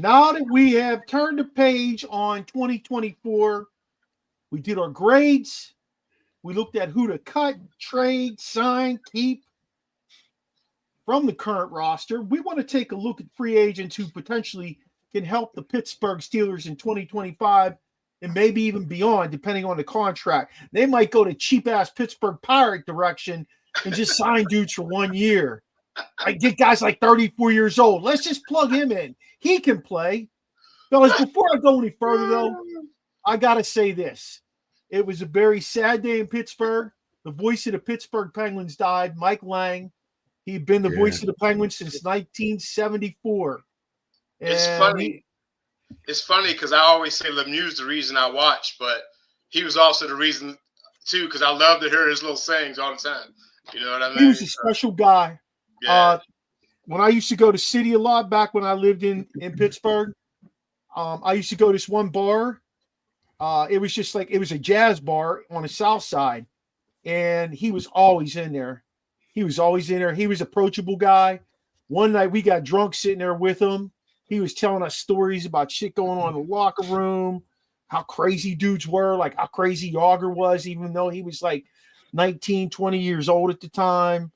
Now that we have turned the page on 2024, we did our grades. We looked at who to cut, trade, sign, keep from the current roster. We want to take a look at free agents who potentially can help the Pittsburgh Steelers in 2025 and maybe even beyond, depending on the contract. They might go to cheap-ass Pittsburgh Pirate direction and just sign dudes for 1 year. I get guys like 34 years old. Let's just plug him in. He can play. Fellas, before I go any further, though, I got to say this. It was a very sad day in Pittsburgh. The voice of the Pittsburgh Penguins died, Mike Lang. He'd been the voice of the Penguins since 1974. It's funny. It's funny because I always say Lemieux's the reason I watch, but he was also the reason, too, because I love to hear his little sayings all the time. You know what I mean? He was a special guy. Yeah. When I used to go to City a lot back when I lived in Pittsburgh, I used to go to this one bar. It was just like, it was a jazz bar on the south side, and he was always in there. He was approachable guy. One night we got drunk sitting there with him. He was telling us stories about shit going on in the locker room, how crazy dudes were, like how crazy Yager was, even though he was like 19, 20 years old at the time.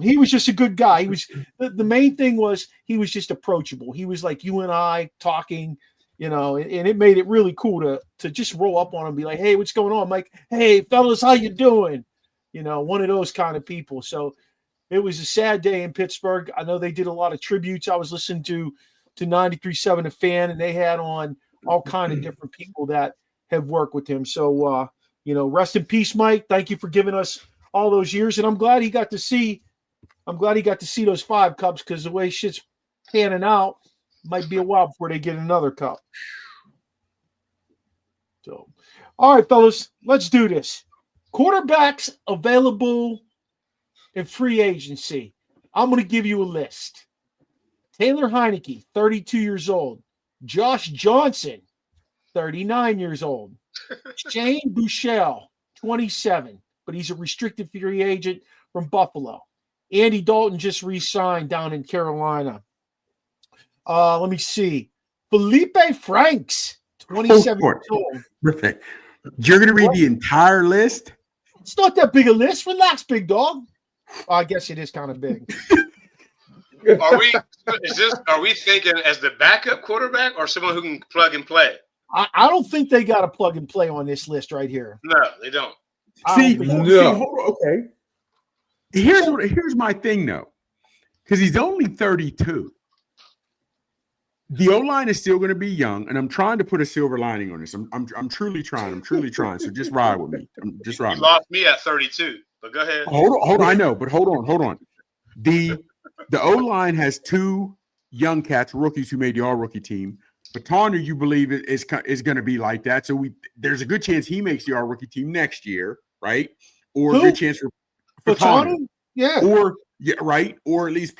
He was just a good guy. He was the main thing was he was just approachable. He was like you and I talking, you know, and it made it really cool to just roll up on him and be like, hey, what's going on? I'm like, hey, fellas, how you doing? You know, one of those kind of people. So it was a sad day in Pittsburgh. I know they did a lot of tributes. I was listening to 93.7 The Fan, and they had on all kind of different people that have worked with him. So, you know, rest in peace, Mike. Thank you for giving us all those years. And I'm glad he got to see those 5 cups, because the way shit's panning out, might be a while before they get another cup. So, all right, fellas, let's do this. Quarterbacks available in free agency. I'm going to give you a list. Taylor Heineke, 32 years old. Josh Johnson, 39 years old. Shane Buechele, 27, but he's a restricted free agent from Buffalo. Andy Dalton just re-signed down in Carolina. Let me see. Felipe Franks, 27 years old. Perfect. You're going to read the entire list? It's not that big a list. Relax, big dog. I guess it is kind of big. Are we thinking as the backup quarterback or someone who can plug and play? I don't think they got a plug and play on this list right here. No, they don't. Hold on, okay. Here's my thing though, because he's only 32. The O-line is still going to be young, and I'm trying to put a silver lining on this. I'm truly trying. I'm truly trying. So just ride with me. You lost me at 32, but go ahead. Hold on. I know, but hold on. The O-line has 2 young cats, rookies who made the all-rookie team. Patana, you believe is going to be like that. So there's a good chance he makes the all-rookie team next year, right? Or a good chance for Patana. Yeah. Right. Or at least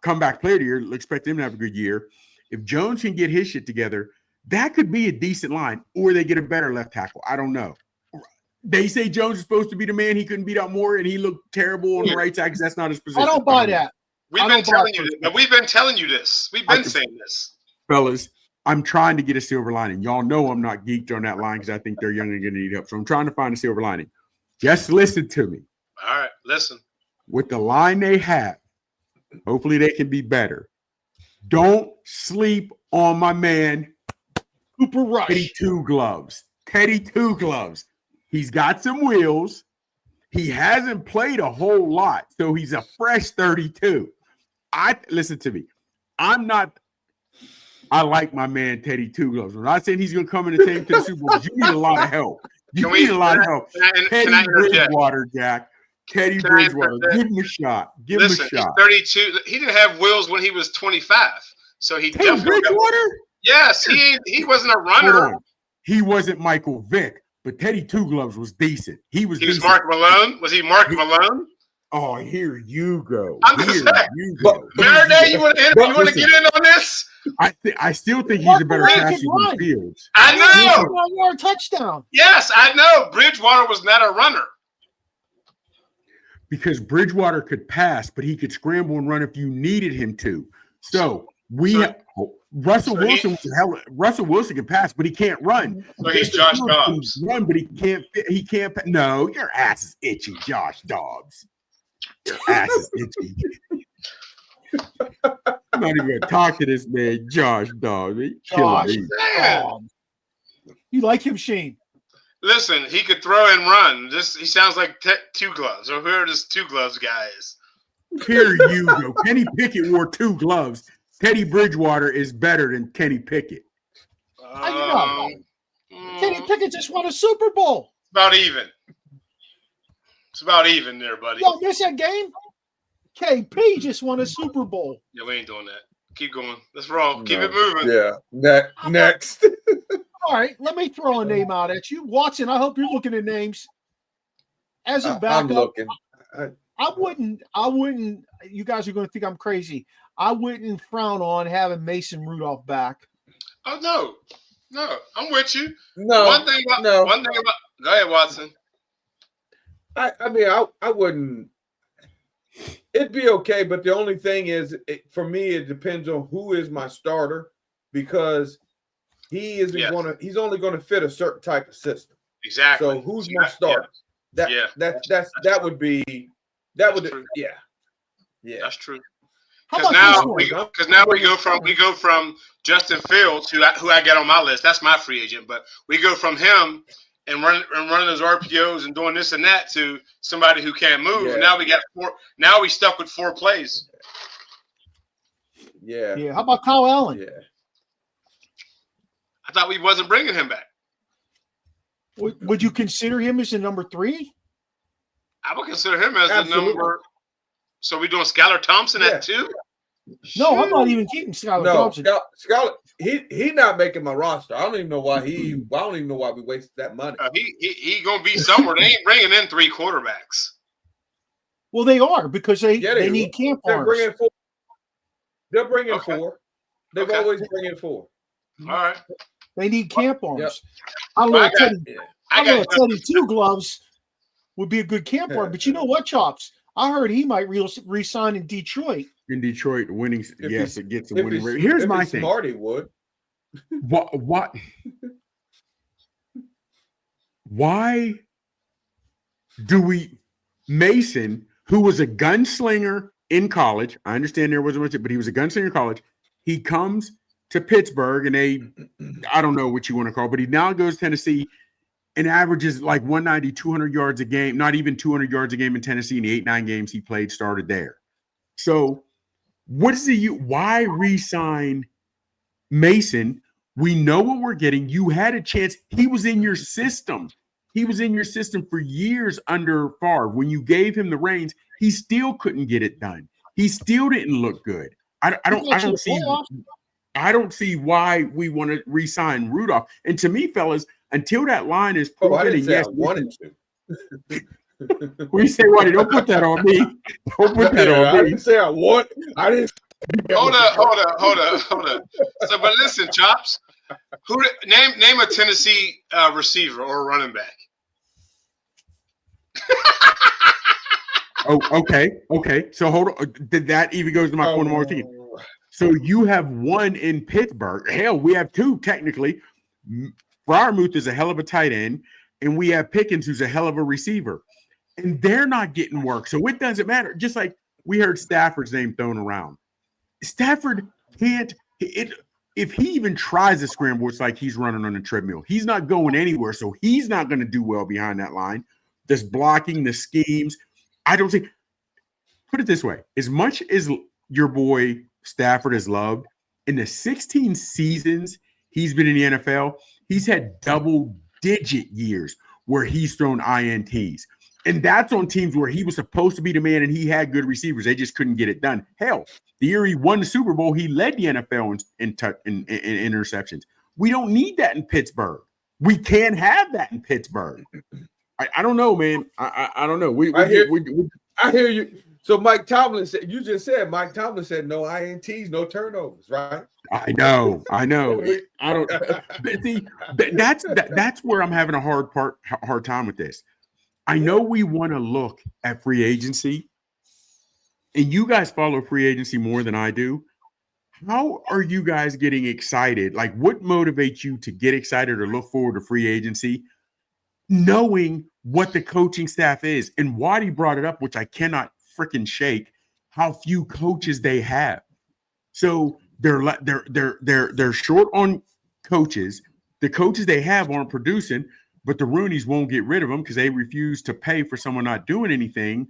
comeback player of the year. Expect him to have a good year. If Jones can get his shit together, that could be a decent line, or they get a better left tackle. I don't know. They say Jones is supposed to be the man. He couldn't beat out Moore, and he looked terrible on the right side because that's not his position. I don't buy that. We've been telling you this. We've been saying this. Fellas, I'm trying to get a silver lining. Y'all know I'm not geeked on that line because I think they're young and going to need help. So I'm trying to find a silver lining. Just listen to me. All right, listen. With the line they have, hopefully they can be better. Don't sleep on my man, Cooper Rush. Teddy Two Gloves. He's got some wheels. He hasn't played a whole lot, so he's a fresh 32. Listen to me. I like my man Teddy Two Gloves. I'm not saying he's going to come in and take him to the Super Bowl. You need a lot of help. Teddy Bridgewater, Jack. Teddy Bridgewater. Give him a shot. He's 32. He didn't have wheels when he was 25. So he Teddy definitely Bridgewater? Yes, he wasn't a runner. He wasn't Michael Vick, but Teddy Two Gloves was decent. He was Mark Malone? Was he Mark Malone? Oh, here you go. Marinette, you want to get in on this? I still think he's a better passer than Fields. I know. 1-yard touchdown. Yes, I know. Bridgewater was not a runner. Because Bridgewater could pass, but he could scramble and run if you needed him to. So Russell Wilson can pass, but he can't run. So he's Josh Dobbs. Can run, but he can't. No, your ass is itchy, Josh Dobbs. Your ass is itchy. I'm not even gonna talk to this man, Josh Dobbs. Josh Dobbs. You like him, Shane? Listen, he could throw and run. He sounds like Two Gloves, or whoever this Two Gloves guy is. Here you go. Kenny Pickett wore 2 gloves. Teddy Bridgewater is better than Kenny Pickett. How you know? Kenny Pickett just won a Super Bowl. About even. It's about even there, buddy. Yo, miss that game? KP just won a Super Bowl. Yeah, we ain't doing that. Keep going. Let's roll. Keep it moving. Yeah. Next. All right, let me throw a name out at you. Watson, I hope you're looking at names. As a backup, I'm looking. I wouldn't, you guys are going to think I'm crazy. I wouldn't frown on having Mason Rudolph back. Oh, no, I'm with you. No, one thing about, go ahead, Watson. I mean, I wouldn't. It'd be okay, but the only thing is, for me, it depends on who is my starter, because he isn't going to. He's only going to fit a certain type of system. Exactly. So who's my starter? Yeah. That would be. That would. Yeah. That's true. Because now we go from Justin Fields, who I get on my list. That's my free agent, but we go from him and running those RPOs and doing this and that to somebody who can't move. And now we got 4. Now we stuck with 4 plays. Yeah. Yeah. How about Kyle Allen? Yeah. I thought we wasn't bringing him back. Would you consider him as a number 3? I would consider him as the number. So we doing Skylar Thompson at 2? No, I'm not even keeping Skylar Thompson. Skylar, he not making my roster. I don't even know why I don't even know why we wasted that money. He gonna be somewhere. They ain't bringing in 3 quarterbacks. Well, they are, because they need camp arms. They'll bring in 4. They've always bring in 4. All right. They need camp arms. Yep. I know Teddy 2 Gloves would be a good camp arm, but you know what, Chops? I heard he might re-sign in Detroit. In Detroit, winning. Yes, it gets a winning rate. Here's Here's my thing. Marty would. What? Why do we Mason, who was a gunslinger in college? I understand there wasn't much, but he was a gunslinger in college. He comes to Pittsburgh, and I don't know what you want to call it, but he now goes to Tennessee and averages like 190, 200 yards a game, not even 200 yards a game in Tennessee in the 8-9 games he played, started there. So why re-sign Mason? We know what we're getting. You had a chance. He was in your system. He was in your system for years under Favre. When you gave him the reins, he still couldn't get it done. He still didn't look good. I don't see why we want to re-sign Rudolph. And to me, fellas, until that line is proven, I didn't say I wanted to. When you say what? Don't put that on me. Don't put that on me. I didn't say I want. I didn't. Hold up. So, but listen, Chops. Name a Tennessee receiver or running back? Oh, okay. So hold on. That even goes to my point of more thing. So you have one in Pittsburgh. Hell, we have 2 technically. Freiermuth is a hell of a tight end, and we have Pickens, who's a hell of a receiver. And they're not getting work. So it doesn't matter. Just like we heard Stafford's name thrown around. Stafford can't – if he even tries to scramble, it's like he's running on a treadmill. He's not going anywhere, so he's not going to do well behind that line. This blocking, the schemes. I don't think – put it this way. As much as your boy Stafford is loved, in the 16 seasons he's been in the NFL, he's had double-digit years where he's thrown INTs. And that's on teams where he was supposed to be the man and he had good receivers. They just couldn't get it done. Hell, the year he won the Super Bowl, he led the NFL in interceptions. We don't need that in Pittsburgh. We can't have that in Pittsburgh. I don't know, man. I don't know. I hear you. So Mike Tomlin said, you just said Mike Tomlin said no INTs, no turnovers, right? I know. I don't see. That's where I'm having a hard time with this. I know we want to look at free agency, and you guys follow free agency more than I do. How are you guys getting excited? Like, what motivates you to get excited or look forward to free agency, knowing what the coaching staff is? And Waddy brought it up, which I cannot freaking shake, how few coaches they have. So they're short on coaches. The coaches they have aren't producing, but the Rooneys won't get rid of them because they refuse to pay for someone not doing anything.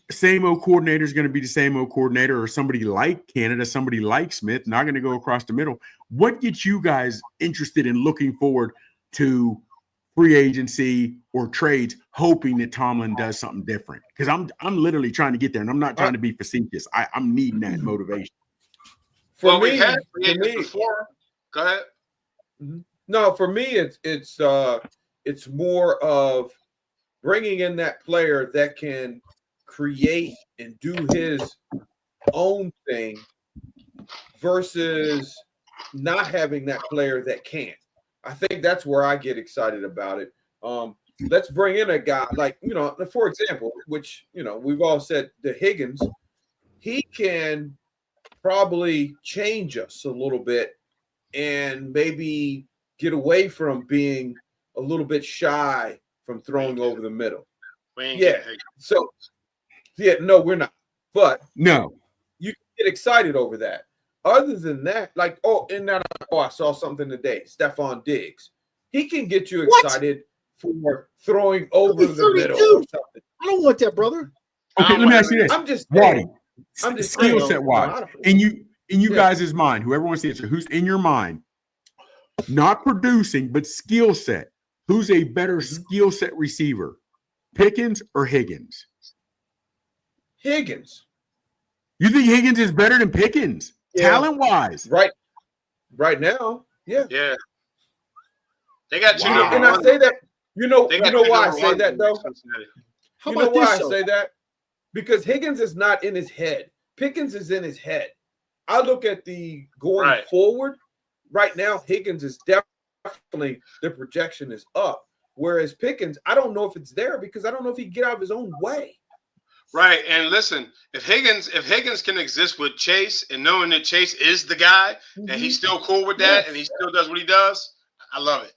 Same old coordinator is going to be the same old coordinator, or somebody like Canada, somebody like Smith, not going to go across the middle. What gets you guys interested in looking forward to free agency or trades, hoping that Tomlin does something different? Because I'm literally trying to get there, and I'm not trying to be facetious. I'm needing that motivation. For we me, had free agents before. Go ahead. No, for me, it's more of bringing in that player that can create and do his own thing versus not having that player that can't. I think that's where I get excited about it. Let's bring in a guy like, for example, which, we've all said, the Higgins, he can probably change us a little bit and maybe get away from being a little bit shy from throwing over the middle. Yeah. So, no, we're not. But no, you can get excited over that. Other than that, like, I saw something today. Stephon Diggs. He can get you excited for throwing over the middle or something. I don't want that, brother. Okay, let me ask you this. I'm just Waddy, I'm just skill set wise. In you guys' mind, whoever wants to answer, who's in your mind, not producing, but skill set. Who's a better skill set receiver? Pickens or Higgins? Higgins. You think Higgins is better than Pickens, talent-wise? Right now, yeah. Yeah. They got two. And I say that, you know why I say that, though? How you know about why this, I say that? Because Higgins is not in his head. Pickens is in his head. I look at the going forward. Right now, Higgins is definitely, the projection is up. Whereas Pickens, I don't know if it's there because I don't know if he can get out of his own way. Right. And listen, if Higgins can exist with Chase and knowing that Chase is the guy and he's still cool with that and he still does what he does, I love it.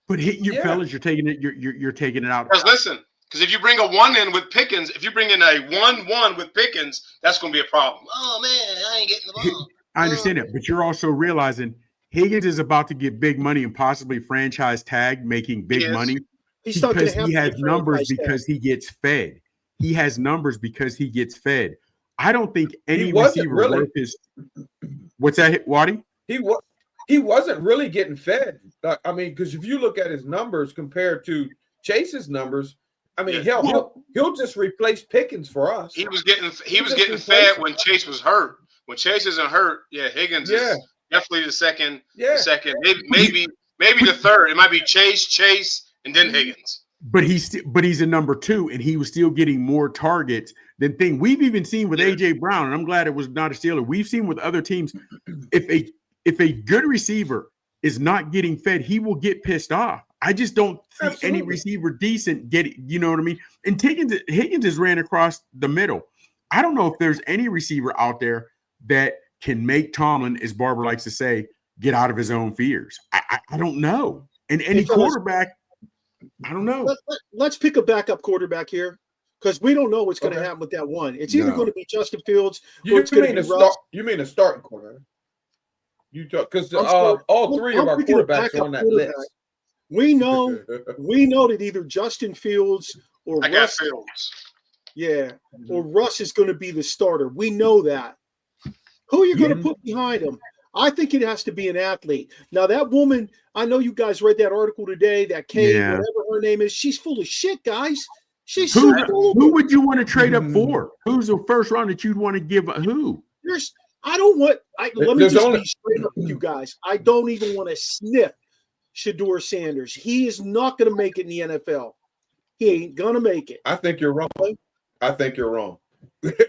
But fellas, you're taking it. You're taking it out. Because listen, because if you bring a 1 in with Pickens, if you bring in a 1-1 with Pickens, that's going to be a problem. Oh man, I ain't getting the ball. I understand it, but you're also realizing Higgins is about to get big money and possibly franchise tag, making big money because he has numbers because he gets fed. He has numbers because he gets fed. I don't think any receiver worth his. What's that, Waddy? He wasn't really getting fed. I mean, because if you look at his numbers compared to Chase's numbers, I mean, he'll just replace Pickens for us. He was getting fed when Chase was hurt. When Chase isn't hurt, Higgins is definitely the second. Yeah. The second, maybe the third. It might be Chase, and then Higgins. But he's a number 2, and he was still getting more targets than thing. We've even seen with AJ Brown, and I'm glad it was not a Steeler. We've seen with other teams, if a good receiver is not getting fed, he will get pissed off. I just don't see any receiver decent get it. You know what I mean? And Higgins has ran across the middle. I don't know if there's any receiver out there that can make Tomlin, as Barber likes to say, get out of his own fears. I don't know. And any quarterback, I don't know. Let's pick a backup quarterback here because we don't know what's going to happen with that one. It's either going to be Justin Fields or it's going to be Russ. You mean a starting quarterback? Because all three of our quarterbacks are on that list. We know that either Justin Fields or Russ. Fields. Yeah, or Russ is going to be the starter. We know that. Who are you going to put behind him? I think it has to be an athlete. Now, that woman, I know you guys read that article today, that Kate, whatever her name is, she's full of shit, guys. She's who would you want to trade up for? Who's the first round that you'd want to give who? Let me just be straight up with you guys. I don't even want to sniff Shedeur Sanders. He is not going to make it in the NFL. He ain't going to make it. I think you're wrong.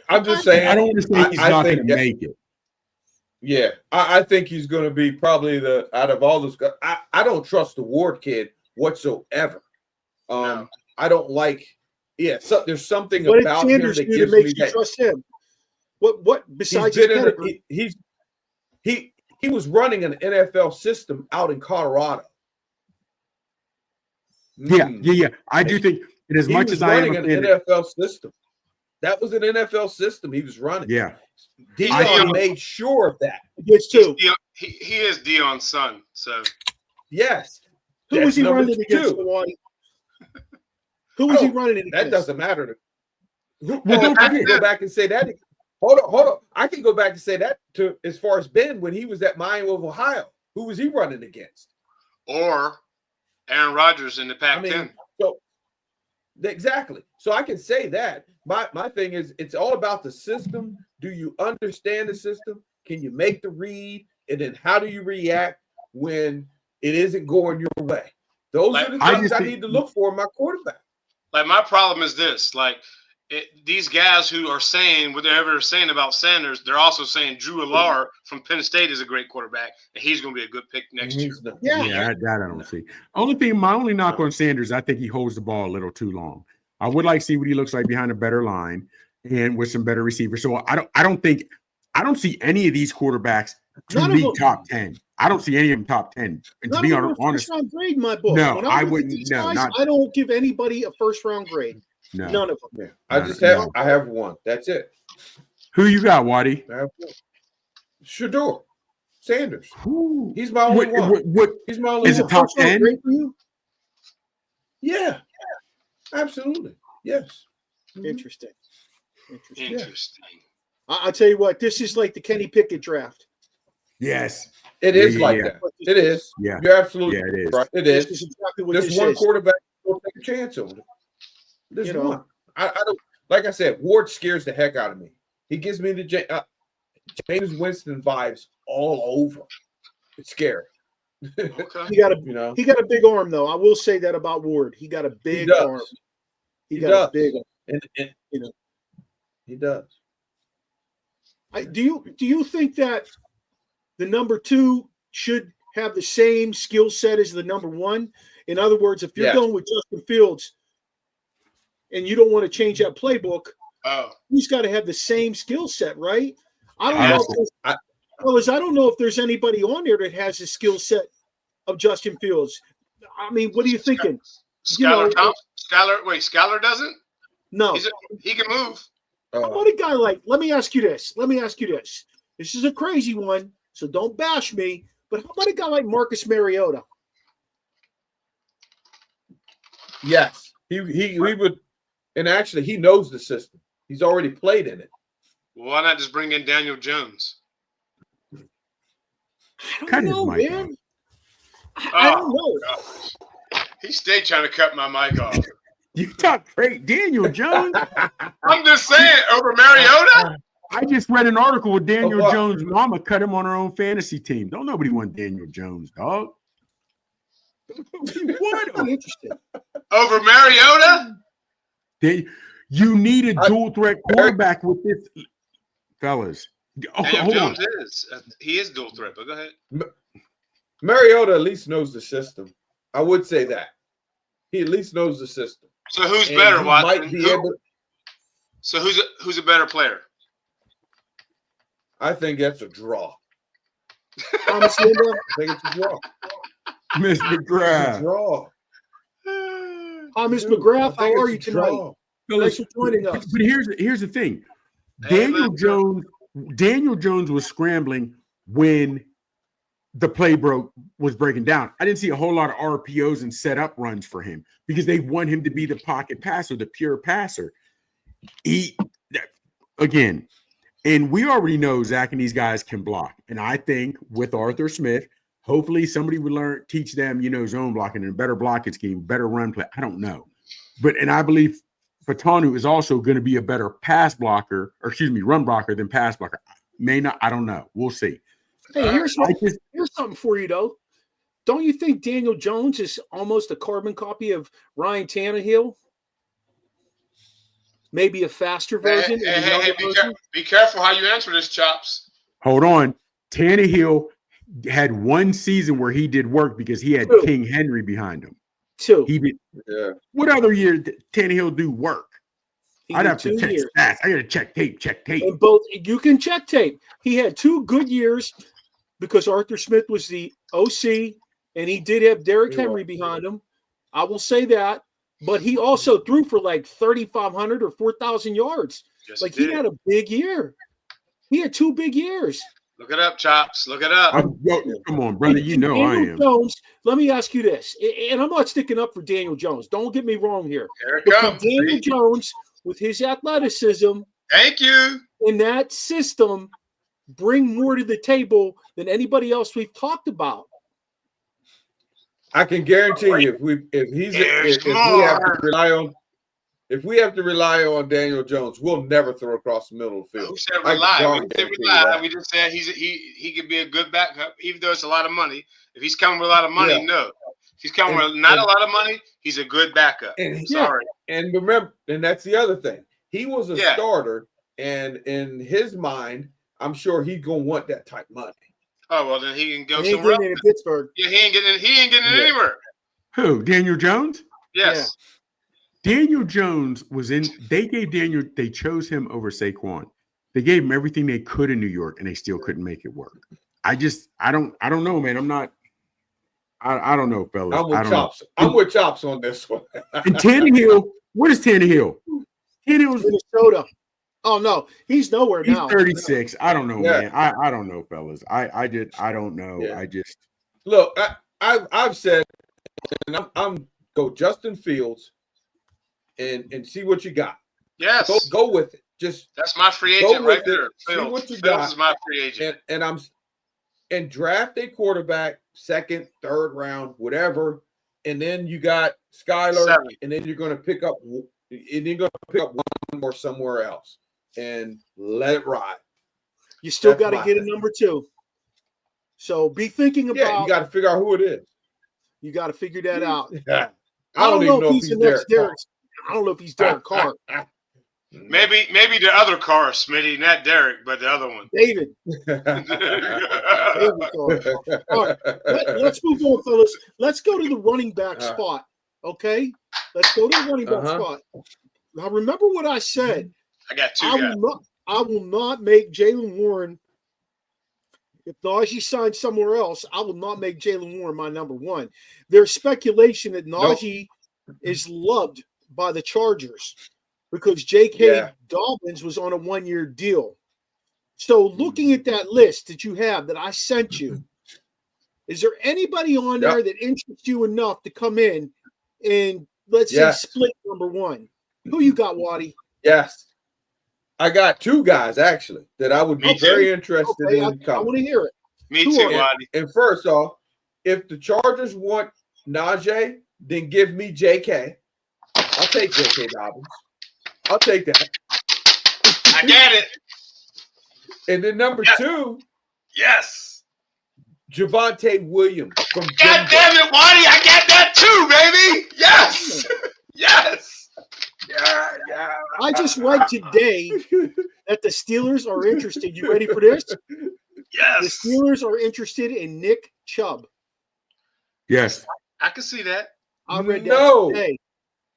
I'm just saying. I don't want to say he's not going to make it. Yeah, I think he's going to be probably out of all those guys. I don't trust the Ward kid whatsoever. I don't like. Yeah, there's something about him that gives me that. Trust him. What besides his pedigree? he was running an NFL system out in Colorado. Yeah. I do think, and as He much was as I am running a an fan, NFL system. That was an NFL system he was running. yeah, Dion made sure of that. Against two. He is Dion's son. So Yes. Who was he number running against, two. Hawaii? Who was he running against? That doesn't matter. don't I can go back and say that. Hold on. I can go back and say that to as far as Ben when he was at Miami of Ohio. Who was he running against? or Aaron Rodgers in the Pac-10. So exactly. So I can say that. My thing is, it's all about the system. Do you understand the system? Can you make the read? And then how do you react when it isn't going your way? Those are the things I need to look for in my quarterback. Like, my problem is this. Like, these guys who are saying whatever they're saying about Sanders, they're also saying Drew Allard from Penn State is a great quarterback, and he's going to be a good pick next year. Yeah, that I don't see. My only knock on Sanders, I think he holds the ball a little too long. I would like to see what he looks like behind a better line and with some better receivers. So I don't see any of these quarterbacks to be top 10. I don't see any of them top 10. And to be honest, first-round grade in my book. No, I wouldn't. I don't give anybody a first-round grade. No. None of them. Yeah. I have one. That's it. Who you got, Waddy? I have one. Shador Sanders. Ooh. He's my only one. He's my only Is it top 10? Yeah. Absolutely. Yes. Interesting. Interesting. I'll tell you what, this is like the Kenny Pickett draft. Yes. It is like that. It is. Yeah. You're absolutely right. It is. This is exactly what There's one quarterback who'll take a chance on it. There's one. I don't, like I said, Ward scares the heck out of me. He gives me the James Winston vibes all over. It's scary. Okay. He got a big arm, though. I will say that about Ward. He got a big arm. He got a big arm. And he does. Do you think that the number 2 should have the same skill set as the number 1? In other words, if you're going with Justin Fields and you don't want to change that playbook, he's got to have the same skill set, right? I don't know if there's anybody on there that has the skill set of Justin Fields. I mean, what are you thinking? Skylar doesn't? No. He can move. How about a guy like, let me ask you this. This is a crazy one, so don't bash me. But how about a guy like Marcus Mariota? Yes. He would, and actually he knows the system. He's already played in it. Why not just bring in Daniel Jones? I don't know, man. I don't know. Gosh. He stayed trying to cut my mic off. You talk great, Daniel Jones. I'm just saying, over Mariota. I just read an article with Daniel Jones' mama cut him on her own fantasy team. Don't nobody want Daniel Jones, dog. What? Interesting. Over Mariota? You need a dual threat quarterback with this, fellas. Daniel Jones he is dual threat, but go ahead. Mariota at least knows the system. I would say that. He at least knows the system. So who's better, Watson? So who's a better player? I think that's a draw. Thomas Linda? I think it's a draw. Miss McGrath. It's a draw. Thomas McGrath, how are you tonight? Thanks for joining us. But here's the thing. Daniel Jones was scrambling when the play was breaking down. I didn't see a whole lot of RPOs and set up runs for him because they want him to be the pocket passer, the pure passer. And we already know Zach and these guys can block. And I think with Arthur Smith, hopefully somebody would teach them, zone blocking and a better blocking scheme, better run play. I don't know. And I believe Fatanu is also going to be a better run blocker than pass blocker. May not, I don't know. We'll see. Hey, here's something for you, though. Don't you think Daniel Jones is almost a carbon copy of Ryan Tannehill? Maybe a faster version. Be careful how you answer this, Chops. Hold on. Tannehill had one season where he did work because he had King Henry behind him. What other year did Tannehill do work? I'd have to check stats. I got to check tape. And both you can check tape. He had 2 good years because Arthur Smith was the OC and he did have Derrick He was. Henry behind him. I will say that. But he also threw for like 3,500 or 4,000 yards. Yes, Like he he had a big year. He had 2 big years. Look it up, Chops. Look it up. Come on, brother. You know I Daniel am. Jones, let me ask you this, and I'm not sticking up for Daniel Jones. Don't get me wrong here. Here it But comes. can Daniel See? Jones, with his athleticism Thank you. in that system, bring more to the table than anybody else we've talked about? I can guarantee you, if we have to rely on Daniel Jones, we'll never throw across the middle of the field. Who said I rely? can We didn't guarantee you rely. that. We just said he could be a good backup, even though it's a lot of money. If he's coming with a lot of money, Yeah. no. If he's coming with not a lot of money, he's a good backup. And Sorry. And remember, and that's the other thing. He was a Yeah. starter, and in his mind, I'm sure he's gonna want that type of money. Oh well, then he can go He ain't somewhere getting else. it in Pittsburgh. Yeah, he ain't getting it Yeah. anywhere. Who? Daniel Jones? Yes. Daniel Jones was in. They chose him over Saquon. They gave him everything they could in New York, and they still couldn't make it work. I don't know, man. I'm not. I don't know, fellas. I'm with I don't know. Chops. I'm with Chops on this one. And Tannehill, what is Tannehill? Tannehill's Minnesota. Oh no, he's nowhere he's now. 36. I don't know, Yeah. man. I don't know, fellas. I don't know. Yeah. I just Look, I've said, and I'm go Justin Fields, and see what you got. Yes. Go with it. Just That's my free go agent right with it. there. See Fields. what you Fields got. is my free agent. and draft a quarterback, second, third round, whatever, and then you got Skyler, 7. and then you're going to pick up one more somewhere else, and let it ride. You still That's got to my get a thing. number 2. So be thinking about. Yeah, you got to figure out who it is. You got to figure that out. I I don't know if he's the next Derek Derek. I don't know if he's Derek Carr. Maybe the other Carr, Smitty, not Derek, but the other one. David. David Carr. All right, let's move on, fellas. Let's go to the running back spot. Okay, let's go to the running back spot. Now, remember what I said. I got 2 I guys. will not make Jalen Warren. If Najee signs somewhere else, I will not make Jalen Warren my number 1. There's speculation that Najee is loved by the Chargers because J.K. Dobbins was on a 1-year deal. So looking at that list that you have that I sent you, is there anybody on there that interests you enough to come in and, let's say, split number 1? Who you got, Waddy? Yes. I got 2 guys, actually, that I would be very interested in I coming. want to hear it. Me Who too, are they? Waddy. And first off, if the Chargers want Najee, then give me JK. I'll take JK Dobbins. I'll take that. I get it. And then number 2, Yes. Javonte Williams from God Denver. damn it, Waddy. I got that too, baby. Yes. Yes. Yeah. I just read today that the Steelers are interested. You ready for this? The Yes. Steelers are interested in Nick Chubb. yes. I can see that. I read that No. today.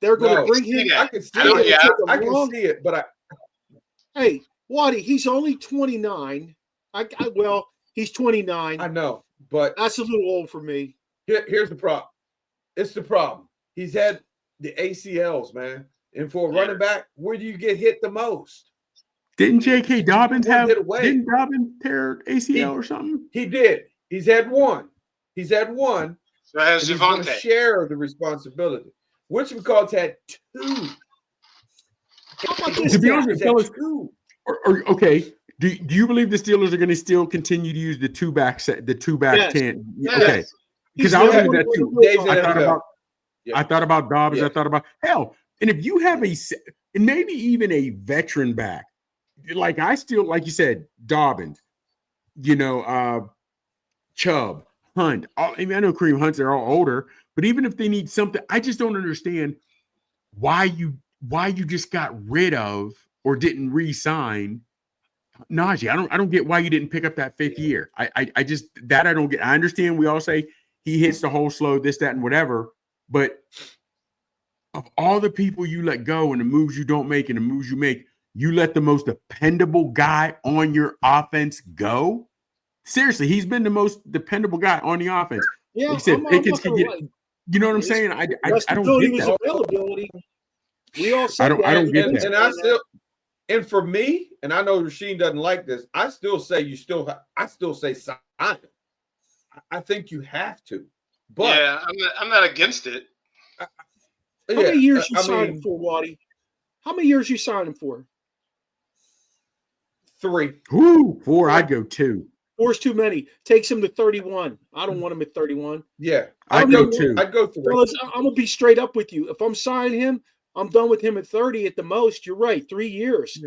They're going to No. bring him. I can see I don't- it. yeah. I can see it, but Hey, Waddy, he's only 29. He's 29. I know. But That's a little old for me. here's the problem. It's the problem. He's had the ACLs, man. And for a running back, where do you get hit the most? Didn't J.K. Dobbins One have? hit away. Didn't Dobbins tear ACL or something? He did. He's had one. So has And he's going to Javonte. share the responsibility. Which McCall's had 2. How about this? To be honest with He's you, had fellas, 2. okay. Do you believe the Steelers are going to still continue to use the two back set, the 2-back Yes. 10? Yes. Okay, because He's I was never thinking that gonna too. do it. Days in I thought NFL. about Yeah. I thought about Dobbins. Yeah. I thought about hell, and if you have and maybe even a veteran back, like you said, Dobbins, Chubb, Hunt. I know Kareem Hunt's they're all older, but even if they need something, I just don't understand why you just got rid of or didn't re-sign Najee. I don't get why you didn't pick up that 5th year. I just I don't get. I understand we all say he hits the hole slow, this, that, and whatever. But of all the people you let go and the moves you don't make and the moves you make, you let the most dependable guy on your offense go. seriously, he's been the most dependable guy on the offense. Yeah, Like you said, I'm Pickens not could gonna get. lie. You know what I'm His saying? I best don't ability get was that. availability. We all said that. I don't get that. And I still, and for me, and I know Rasheed doesn't like this, I still say sign him. I think you have to. But yeah, I'm not against it. How many years you signed him for, Waddy? How many years you signed him for? 3. Whoo, 4, I'd go 2. 4 is too many. Takes him to 31. I don't want him at 31. Yeah, I'd go 2. I'd go 3. Fellas, I'm gonna be straight up with you. If I'm signing him, I'm done with him at 30 at the most. You're right, 3 years.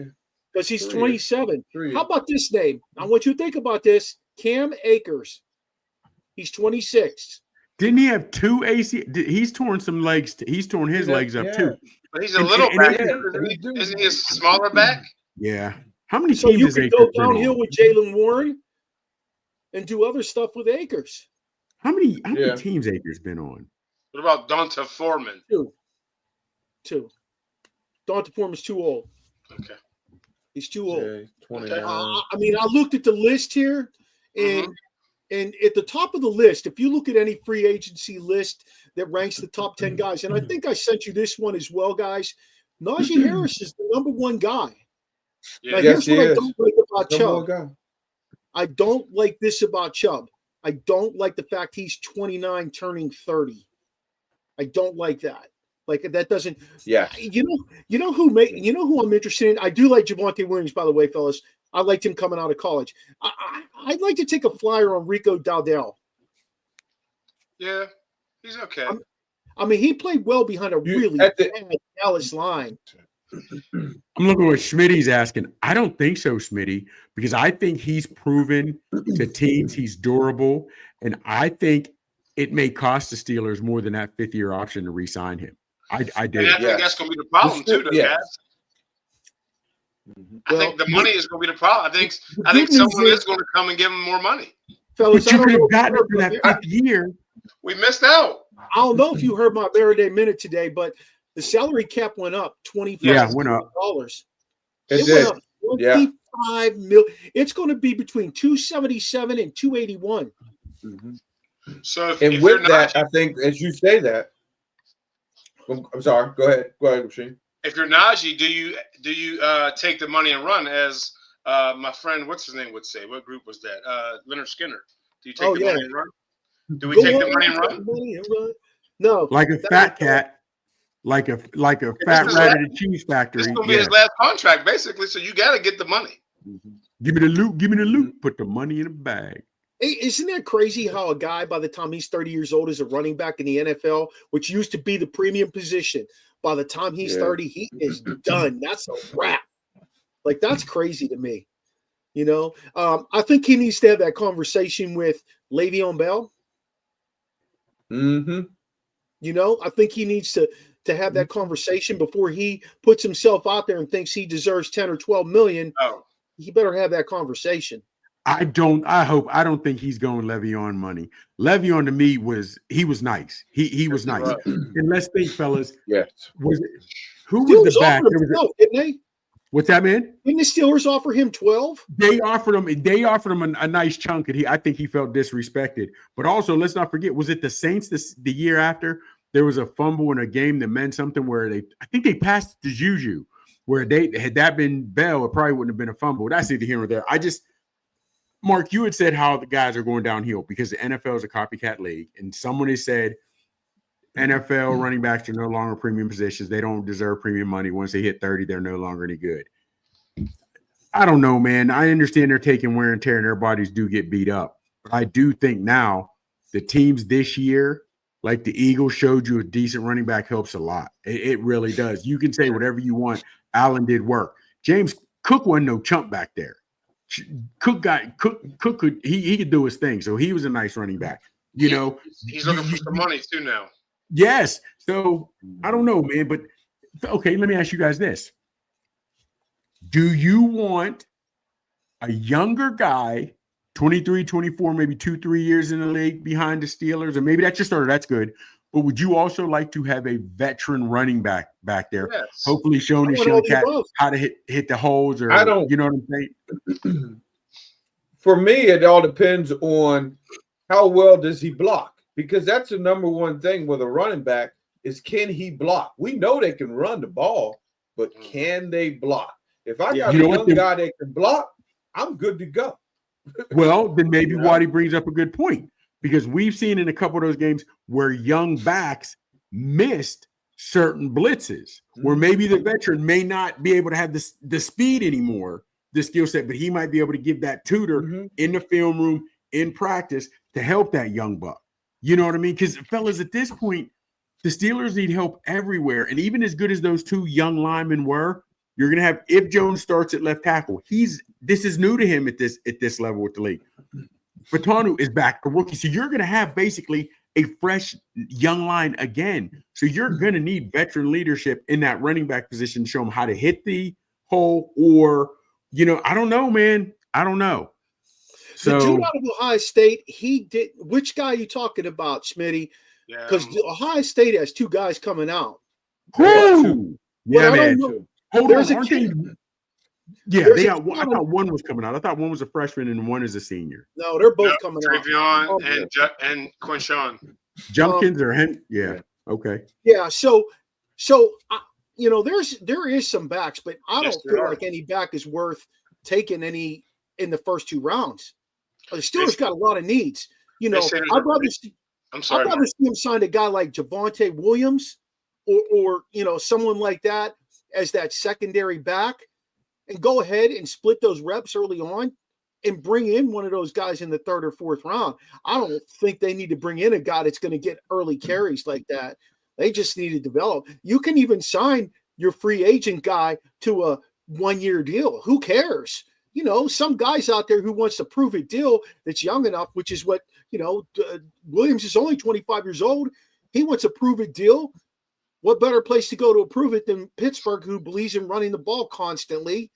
Because he's 27. How about this name? I want you to think about this. Cam Akers. He's 26. Didn't he have 2 AC? He's torn some legs. He's torn his legs up too. But he's a little back. Isn't he a smaller back? Yeah. How many So teams you has could Akers go been downhill on? with Jalen Warren and do other stuff with Akers. How many teams Akers been on? What about Donta Foreman? 2. Donta Foreman's too old. Okay. He's too old. Yeah, 29. I mean, I looked at the list here, and and at the top of the list, if you look at any free agency list that ranks the top 10 guys, and I think I sent you this one as well, guys. Najee Harris is the number 1 guy. Yeah. Now, here's what I don't like about Chubb. I don't like this about Chubb. I don't like the fact he's 29 turning 30. I don't like that. Like that doesn't. Yeah. You know who I'm interested in. I do like Javonte Williams, by the way, fellas. I liked him coming out of college. I'd like to take a flyer on Rico Dowdell. Yeah, he's okay. I mean, he played well behind a really bad Dallas line. I'm looking at what Schmitty's asking. I don't think so, Schmitty, because I think he's proven to teams he's durable, and I think it may cost the Steelers more than that 5th-year option to re-sign him. I do. And I think that's going to be the problem too, though, guys. I think the money is going to be the problem. I think someone is going to come and give him more money. Fellas, but you could have gotten it for that 5th year. We missed out. I don't know if you heard my Verde Minute today, but the salary cap went up $25 went up. It went up $25 million. It's going to be between 277 and 281. So, with that, I think as you say that, I'm sorry. Go ahead, Rasheed. If you're Najee, do you take the money and run, as my friend, what's his name, would say? What group was that? Leonard Skinner. Do you take the money and run? Do we take the money and run? No. Like a fat cat, like a fat rat at a cheese factory. It's going to be his last contract, basically. So you got to get the money. Give me the loot. Give me the loot. Put the money in a bag. Hey, isn't that crazy how a guy by the time he's 30 years old is a running back in the NFL, which used to be the premium position? By the time he's 30, he is done. That's a wrap. Like, that's crazy to me. You know, I think he needs to have that conversation with Le'Veon Bell. Mm-hmm. You know, I think he needs to have that conversation before he puts himself out there and thinks he deserves 10 or 12 million. Oh. He better have that conversation. I don't think he's going Le'Veon money. Le'Veon to me was nice. He was nice. Right. And let's think, fellas. Yes. Who was the back? Didn't they? What's that, man? Didn't the Steelers offer him 12? They offered him a nice chunk, and I think he felt disrespected. But also, let's not forget, was it the Saints the year after? There was a fumble in a game that meant something where I think they passed to Juju, where had that been Bell, it probably wouldn't have been a fumble. That's either here or there. Mark, you had said how the guys are going downhill because the NFL is a copycat league, and someone has said NFL running backs are no longer premium positions. They don't deserve premium money. Once they hit 30, they're no longer any good. I don't know, man. I understand they're taking wear and tear, and their bodies do get beat up. But I do think now the teams this year, like the Eagles showed you a decent running back, helps a lot. It really does. You can say whatever you want. Allen did work. James Cook wasn't no chump back there. Cook could he could do his thing, so he was a nice running back. You know, he's looking for some money too now. Yes, so I don't know, man, but okay, let me ask you guys this: do you want a younger guy, 23, 24, maybe 2-3 years in the league behind the Steelers, or maybe that's your starter? That's good. But would you also like to have a veteran running back there? Yes. Hopefully showing the cat how to hit the holes, or you know what I'm saying? for me, it all depends on how well does he block, because that's the number one thing with a running back is, can he block? We know they can run the ball, but can they block? If I got a young guy that can block, I'm good to go. Well, then maybe Waddy brings up a good point, because we've seen in a couple of those games where young backs missed certain blitzes, where maybe the veteran may not be able to have the speed anymore, the skill set, but he might be able to give that tutor in the film room, in practice, to help that young buck. You know what I mean? Because, fellas, at this point, the Steelers need help everywhere. And even as good as those two young linemen were, you're going to have, if Jones starts at left tackle, this is new to him at this level with the league. Fatanu is back, a rookie. So you're going to have basically a fresh young line again. So you're going to need veteran leadership in that running back position to show them how to hit the hole, or, I don't know, man. I don't know. So, the dude out of Ohio State, he did. Which guy are you talking about, Smitty? Because Ohio State has two guys coming out. Who? Yeah, man. Hold on. Aren't they? Yeah, they got one. I thought one was coming out. I thought one was a freshman and one is a senior. No, they're both coming out. Travion and Quinshawn. Jumpkins or Hen? Yeah. Okay. Yeah. So there is some backs, but I don't feel like any back is worth taking any in the first two rounds. The Steelers got a lot of needs. I'd rather see him sign a guy like Javonte Williams or someone like that as that secondary back, and go ahead and split those reps early on and bring in one of those guys in the third or fourth round. I don't think they need to bring in a guy that's going to get early carries like that. They just need to develop. You can even sign your free agent guy to a 1-year deal. Who cares? Some guys out there who wants to prove it deal that's young enough, which is what, Williams is only 25 years old. He wants a prove it deal. What better place to go to approve it than Pittsburgh, who believes in running the ball constantly?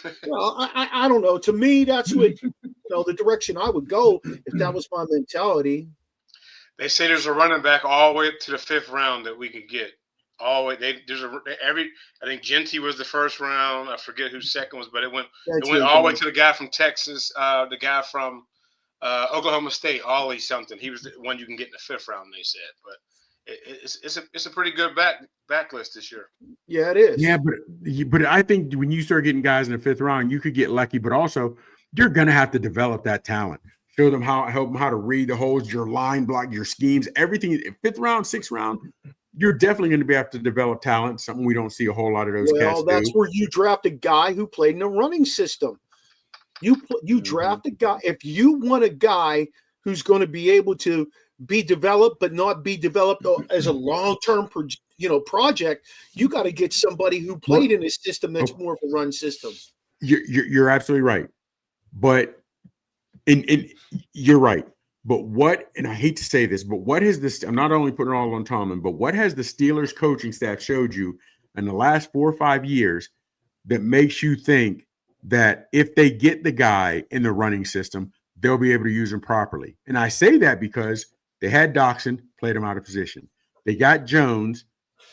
I don't know. To me, that's what, the direction I would go if that was my mentality. They say there's a running back all the way up to the 5th round that we could get. All the way. I think Genty was the first round. I forget who second was, but it went all the way to the guy from Texas, the guy from Oklahoma State, Ollie something. He was the one you can get in the 5th round, they said. But it's a pretty good backlist this year. Yeah, it is. Yeah, but I think when you start getting guys in the 5th round, you could get lucky, but also you're gonna have to develop that talent. Show them help them how to read the holes, your line block, your schemes, everything. 5th round, 6th round, you're definitely going to be able to develop talent. Something we don't see a whole lot of those cats do. That's where you draft a guy who played in a running system. You draft a guy. If you want a guy who's going to be able to be developed, but not be developed as a long-term, project, you got to get somebody who played in a system that's more of a run system. You're absolutely right, but you're right. But and I hate to say this, but what has this? I'm not only putting it all on Tomlin, but what has the Steelers coaching staff showed you in the last 4 or 5 years that makes you think that if they get the guy in the running system, they'll be able to use him properly? And I say that because they had Doxson, played him out of position. They got Jones,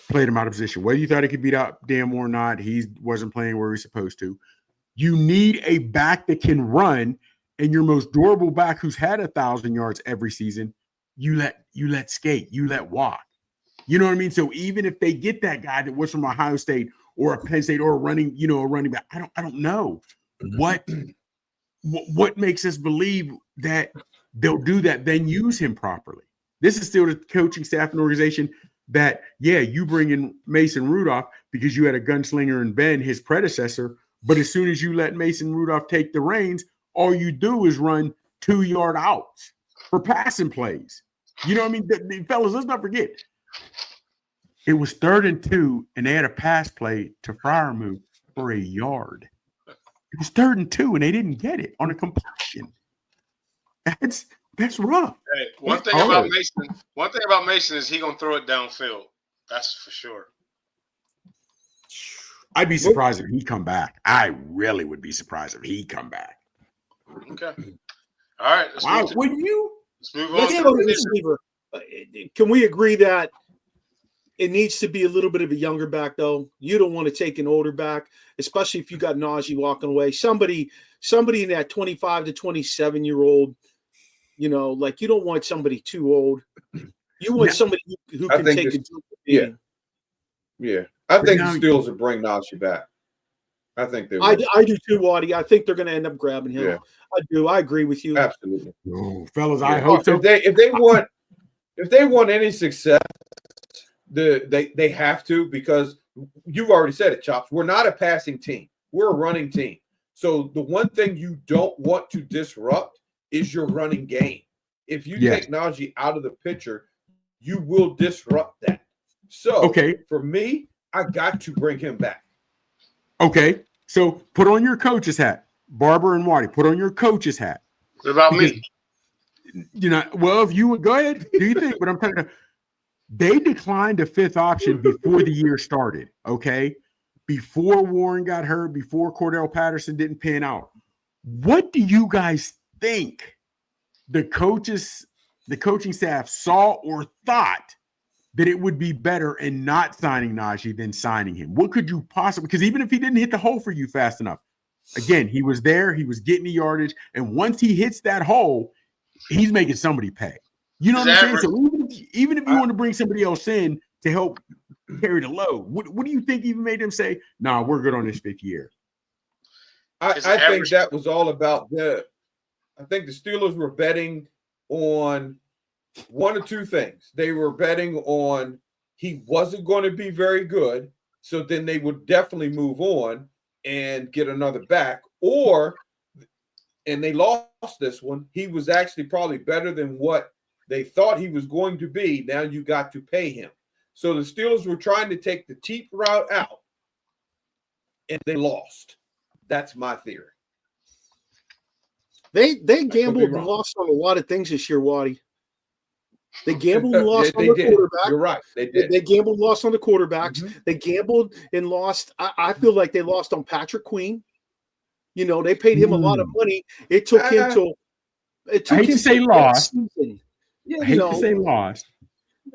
played him out of position. Whether you thought he could beat up Dan Moore or not, he wasn't playing where he was supposed to. You need a back that can run. And your most durable back, who's had 1,000 yards every season, you let skate, you let walk. You know what I mean? So even if they get that guy that was from Ohio State or a Penn State or a running back, I don't know what makes us believe that they'll do that, then use him properly. This is still the coaching staff and organization that, you bring in Mason Rudolph because you had a gunslinger in Ben, his predecessor, but as soon as you let Mason Rudolph take the reins, all you do is run 2-yard outs for passing plays. You know what I mean? Fellas, let's not forget. It was 3rd and 2, and they had a pass play to Freiermuth for a yard. It was 3rd and 2, and they didn't get it on a completion. That's rough. Hey, one thing about Mason is he gonna throw it downfield. That's for sure. I'd be surprised if he come back. I really would be surprised if he come back. Okay. All right. Let's move on. Let's go to receiver. Can we agree that it needs to be a little bit of a younger back, though? You don't want to take an older back, especially if you got Najee walking away. Somebody somebody in that 25 to 27-year-old, you know, like you don't want somebody too old. You want somebody who can take a jump. Yeah. I think the now- Steelers will bring Najee back. I think they will. I do too, Waddy. I think they're going to end up grabbing him. Yeah. I do. I agree with you. Absolutely. Oh, fellas, Yeah. I hope so. If they want any success, they have to, because you've already said it, Chops. We're not a passing team. We're a running team. So the one thing you don't want to disrupt is your running game. If you take Najee out of the picture, you will disrupt that. So for me, I got to bring him back. Okay. So put on your coach's hat. Barber and Waddy, put on your coach's hat. What about me? You know, well, if you would go ahead, do you think? But I'm talking about, they declined a fifth option before the year started. Okay. Before Warren got hurt, before Cordell Patterson didn't pan out. What do you guys think the coaching staff saw or thought that it would be better in not signing Najee than signing him? What could you possibly, because even if he didn't hit the hole for you fast enough, again, he was there, he was getting the yardage, and once he hits that hole, he's making somebody pay. You know what I'm saying? So even if you want to bring somebody else in to help carry the load, what do you think even made them say, nah, we're good on this fifth year? I think that was all about I think the Steelers were betting on one or two things. They were betting on he wasn't going to be very good, so then they would definitely move on and get another back, and they lost this one. He was actually probably better than what they thought he was going to be. Now you got to pay him. So the Steelers were trying to take the cheap route out, and they lost. That's my theory. They gambled and lost on a lot of things this year, Waddy. They gambled and lost on the quarterback. You're right. They did. They gambled and lost on the quarterbacks. Mm-hmm. They gambled and lost. I feel like they lost on Patrick Queen. You know, they paid him a lot of money. It took him to. I hate to say lost. Yeah, I hate to say lost.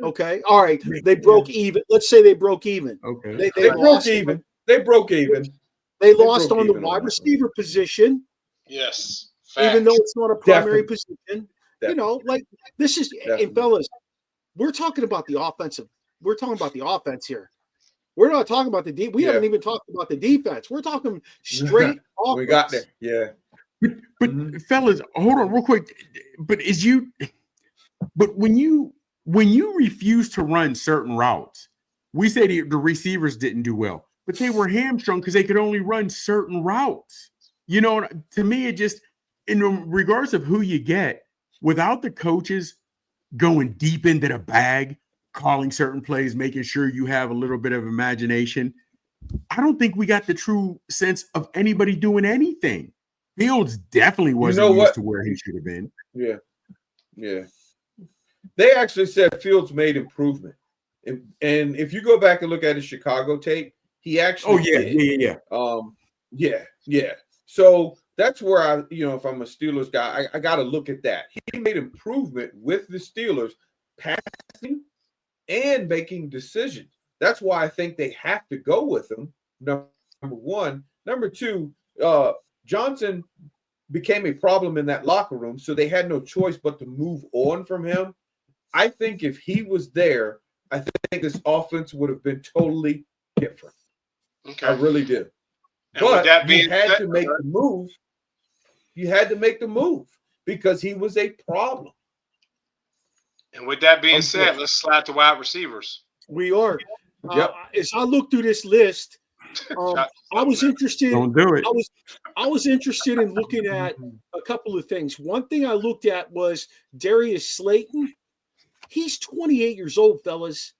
Okay. All right. They broke even. Let's say they broke even. Okay. They broke even. They broke even. They lost on the wide receiver position. Yes. Facts. Even though it's not a primary position. Definitely. You know, like this is, and fellas, we're talking about the offensive. We're talking about the offense here. We're not talking about the we haven't even talked about the defense. We're talking straight offense. We got there. Yeah. But fellas, hold on real quick. But when you refuse to run certain routes, we say the receivers didn't do well, but they were hamstrung because they could only run certain routes. You know, to me, it just, in regards of who you get, without the coaches going deep into the bag, calling certain plays, making sure you have a little bit of imagination, I don't think we got the true sense of anybody doing anything. Fields definitely wasn't used to where he should have been. Yeah. Yeah. They actually said Fields made improvement. And if you go back and look at his Chicago tape, he actually Yeah. So that's where if I'm a Steelers guy, I got to look at that. He made improvement with the Steelers, passing and making decisions. That's why I think they have to go with him. Number one. Number two, Johnson became a problem in that locker room, so they had no choice but to move on from him. I think if he was there, I think this offense would have been totally different. Okay. I really do. But you had to make the move. You had to make the move because he was a problem. And with that being said, let's slide to wide receivers. We are. As I look through this list, I was interested. Don't do it. I was interested in looking at a couple of things. One thing I looked at was Darius Slayton. He's 28 years old, fellas.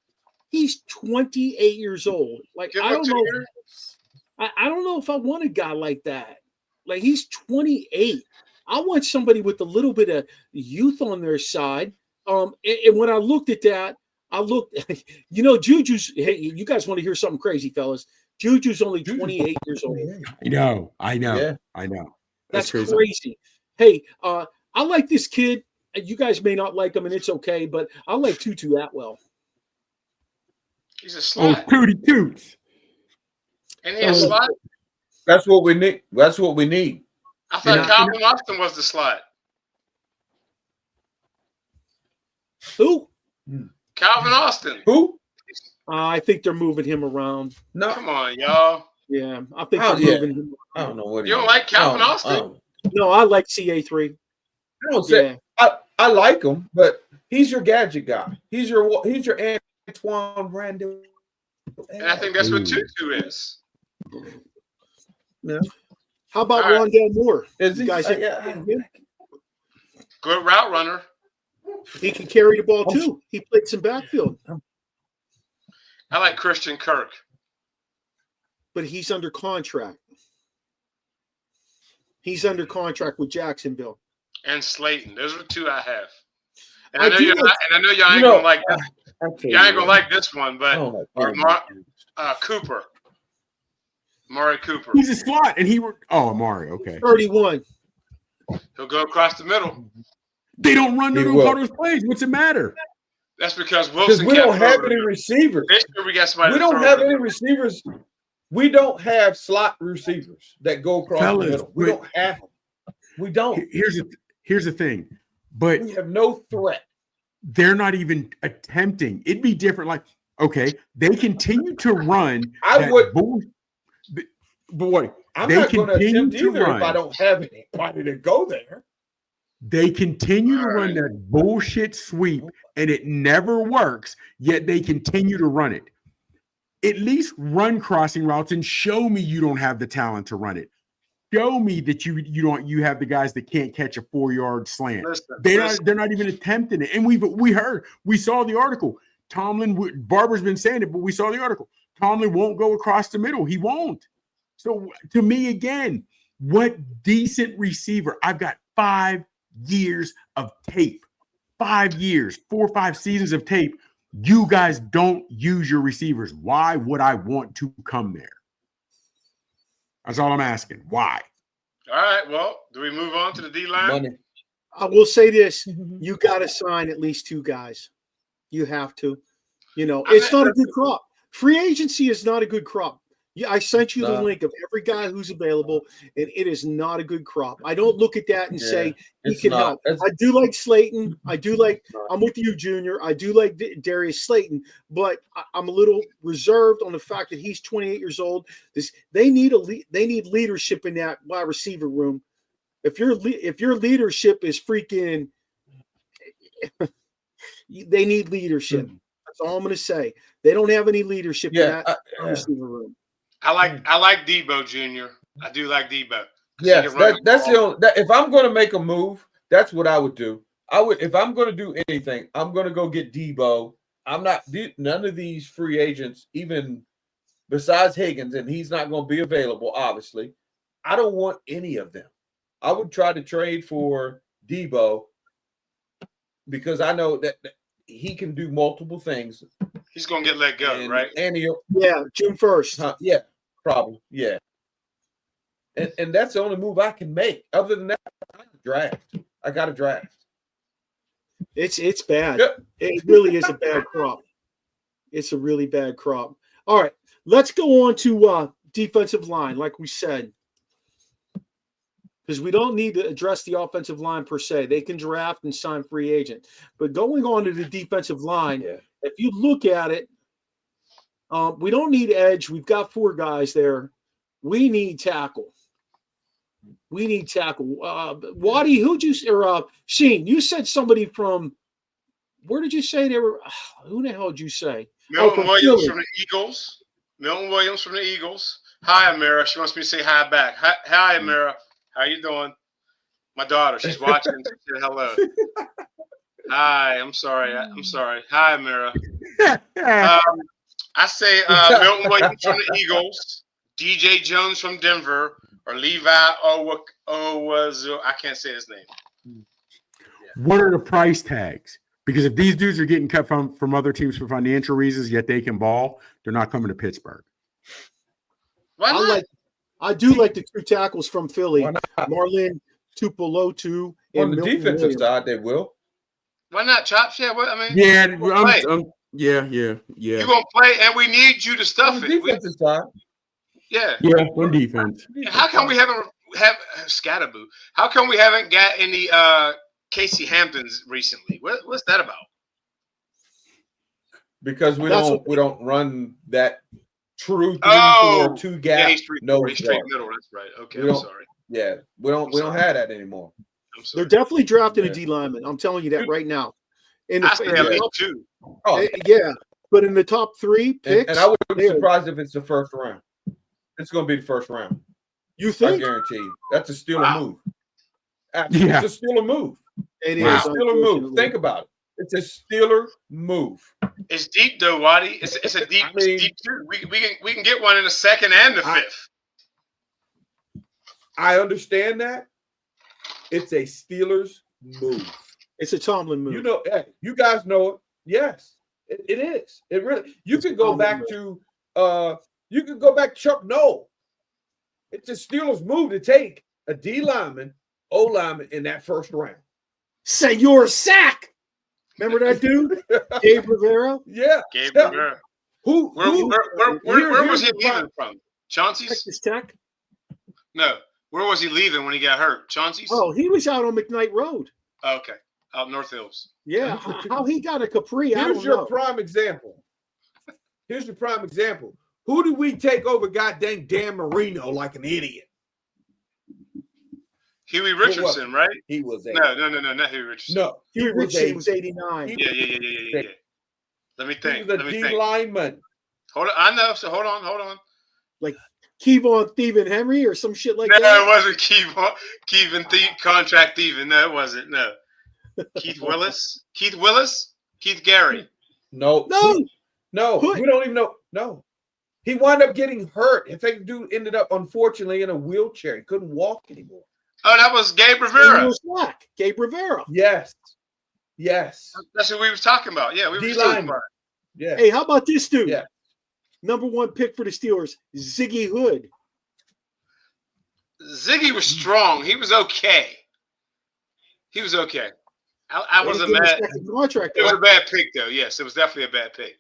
He's 28 years old. Like, I don't know. I don't know if I want a guy like that. Like, he's 28. I want somebody with a little bit of youth on their side. And when I looked at that, Juju's, hey, you guys want to hear something crazy, fellas? Juju's only 28 years old. I know. Yeah. I know. That's crazy. Hey, I like this kid. You guys may not like him, and it's okay, but I like Tutu Atwell. He's a slut. Oh, Tootie Toots. And he's a slut. That's what we need. That's what we need. I thought Calvin Austin was the slot. Who? Calvin Austin. Who? I think they're moving him around. No, Come on, y'all. Yeah, I think Oh, they're yeah. moving him I around. don't know what You don't like Calvin Austin? No, I like CA3. I don't say I like him, but he's your gadget guy. He's your Antoine Randall. And I think that's what Tutu is. Yeah. How about All right. Rondell Moore? Is You he? guys Yeah. Good route runner. He can carry the ball too. He played some backfield, I like Christian Kirk. but he's under contract. He's under contract with Jacksonville. And Slayton. Those are two I have. And I I know do you're like- not, and I know y'all ain't gonna like this. Okay, Y'all ain't gonna like this one, I but don't like Cooper. Amari Cooper. He's a slot, and Amari. Okay. 31. He'll go across the middle. They don't run He no will. call those plays. What's the matter? That's because because Wilson we don't kept have throwing any it. receivers. This year we got somebody We to don't throw have it. any receivers. We don't have slot receivers that go across Fellas, the middle. We but- don't have them. We don't. Here's the thing, but We have no threat. they're not even attempting. It'd be different. Like, okay, they continue to run. I that would- but what? I'm They not going to continue attempt to either run. if I don't have anybody to go there. They continue to All run right. that bullshit sweep, and it never works. Yet they continue to run it. At least run crossing routes and show me you don't have the talent to run it. Show me that you have the guys that can't catch a 4-yard slant. They're not even attempting it. And we saw the article. Barber's been saying it, but we saw the article. Tomlin won't go across the middle. He won't. So to me, again, what decent receiver? I've got 5 years of tape. 5 years, 4 or 5 seasons of tape. You guys don't use your receivers. Why would I want to come there? That's all I'm asking. Why? All right. Well, do we move on to the D line? Money. I will say this: you got to sign at least 2 guys. You have to. It's not a good crop. Free agency is not a good crop. Yeah, I sent you the link of every guy who's available, and it is not a good crop. I don't look at that and say he can help. I do like Slayton. I'm with you, Junior. I do like Darius Slayton, but I'm a little reserved on the fact that he's 28 years old. They need leadership in that wide receiver room. If your leadership is freaking, they need leadership. That's all I'm going to say. They don't have any leadership in that receiver room. I like Debo Jr. I do like Debo. Yes, that's the only. If I'm going to make a move, that's what I would do. If I'm going to do anything, I'm going to go get Debo. I'm not none of these free agents, even besides Higgins, and he's not going to be available. Obviously, I don't want any of them. I would try to trade for Debo because I know that he can do multiple things. He's going to get let go, right? And June 1st. Yeah, probably. Yeah. And that's the only move I can make. Other than that, I got to draft. It's bad. Yep. It really is a bad crop. It's a really bad crop. All right, let's go on to defensive line, like we said, because we don't need to address the offensive line per se. They can draft and sign free agent. But going on to the defensive line, if you look at it, we don't need edge. We've got 4 guys there. We need tackle. Waddy, Sheen, you said somebody from, where did you say they were? Who the hell did you say? Milton Williams Philly. from the Eagles. Milton Williams from the Eagles. Hi, Amira. She wants me to say hi back. Hi, Amira. How you doing? My daughter. She's watching. She said hello. Hi. I'm sorry. Hi, Amira. I say Milton Williams from the Eagles. DJ Jones from Denver. Or Levi Owazu. I can't say his name. What are the price tags? Because if these dudes are getting cut from other teams for financial reasons, yet they can ball, they're not coming to Pittsburgh. Why not? I do like the 2 tackles from Philly, Marlon Tupelotu. On the defensive side, they will. Why not, Chops? Yeah, Yeah, you gonna play, and we need you to stuff On the it. defensive side. Yeah. Yeah, on defense. How come we haven't have Scatterboo? How come we haven't got any Casey Hamptons recently? What's that about? Because we That's don't run that true 3-4 Oh, 2 yeah, gap. he's straight middle. That's right. Okay, We I'm don't- sorry. Yeah, we don't have that anymore. I'm sorry. They're definitely drafting Yeah. a D lineman. I'm telling you that right now. In I say in at the least top, two. Oh, yeah, but in the top 3 picks, and I wouldn't be there- surprised if it's the first round. It's going to be the first round. you I think guarantee you. That's a Steeler Wow. move. Absolutely. Yeah. It's a Steeler move. it Wow. is? It's a Steeler move. unfortunately. Think about it. It's a Steeler move. It's deep though, Waddy. It's a deep, I mean- deep two. We can get one in the second and the fifth. I understand that. It's a Steelers move. It's a Tomlin move. You know, hey, you guys know it. Yes, it is. It really. You It's a can go Tomlin back move. to Chuck Noll. It's a Steelers move to take a D lineman, O lineman in that first round. Senor Sack. Remember that dude, Gabe Rivera, Yeah. Gabe Yeah. Rivera. Who? Where was he here's the leaving problem. from? Chauncey's? Texas Tech. No. Where was he leaving when he got hurt? Chauncey's? Oh, he was out on McKnight Road. Oh, okay. Out North Hills. Yeah, how he got a Capri? I Here's don't your know. prime example. Here's your prime example. Who did we take over goddamn Dan Marino like an idiot? Huey Richardson, right? He was a No, not Huey Richardson. no. He was 89. Yeah. Let me He think. was a Let me D think. lineman. Hold on. I know. So hold on. Kevon Thievin Henry or some shit like No, that. it wasn't contract thieving. No, it wasn't. No. Keith Willis? Keith Gary. No. No, Who- We don't even know. No. He wound up getting hurt. In fact, dude ended up unfortunately in a wheelchair. He couldn't walk anymore. Oh, that was Gabe Rivera. Senor Sack, Gabe Rivera. Yes. That's what we was talking about. Yeah, we were D still lineman. Yeah. Hey, how about this dude? Yeah. Number 1 pick for the Steelers, Ziggy Hood. Ziggy was strong. He was okay. I wasn't They gave him a mad. second contract. It was a bad pick, though. Yes, it was definitely a bad pick.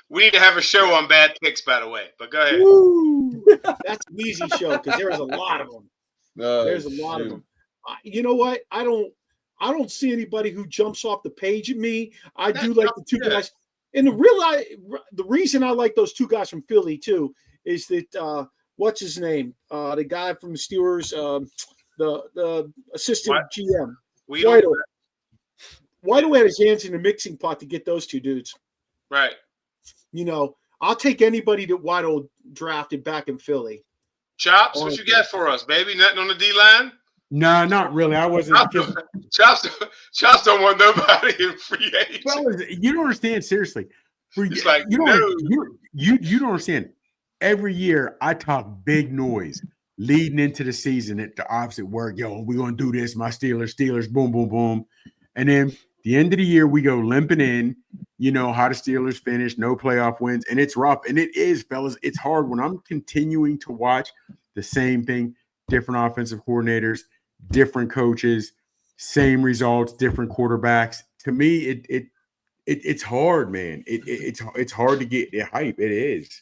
We need to have a show on bad picks, by the way. But go ahead. Woo! That's an easy show because there's a lot of them. There's a lot of them. You know what? I don't see anybody who jumps off the page at me. I do like the two guys. And the reason I like those two guys from Philly too is that what's his name? The guy from the Steelers, the assistant GM. Whiteout had his hands in the mixing pot to get those two dudes. Right. You know, I'll take anybody that Whiteout drafted back in Philly. Chops, what you got for us, baby? Nothing on the D line? No, not really. I wasn't. Chops don't want nobody in free agent. Fellas, you don't understand. Seriously, It's like, you don't understand. Every year I talk big noise leading into the season at the opposite work. Yo, we're gonna do this. My Steelers, boom, boom, boom. And then the end of the year, we go limping in. You know how the Steelers finish, no playoff wins, and it's rough. And it is, fellas. It's hard when I'm continuing to watch the same thing, different offensive coordinators, different coaches, same results, different quarterbacks. To me, it's hard, man. It's hard to get the hype. It is.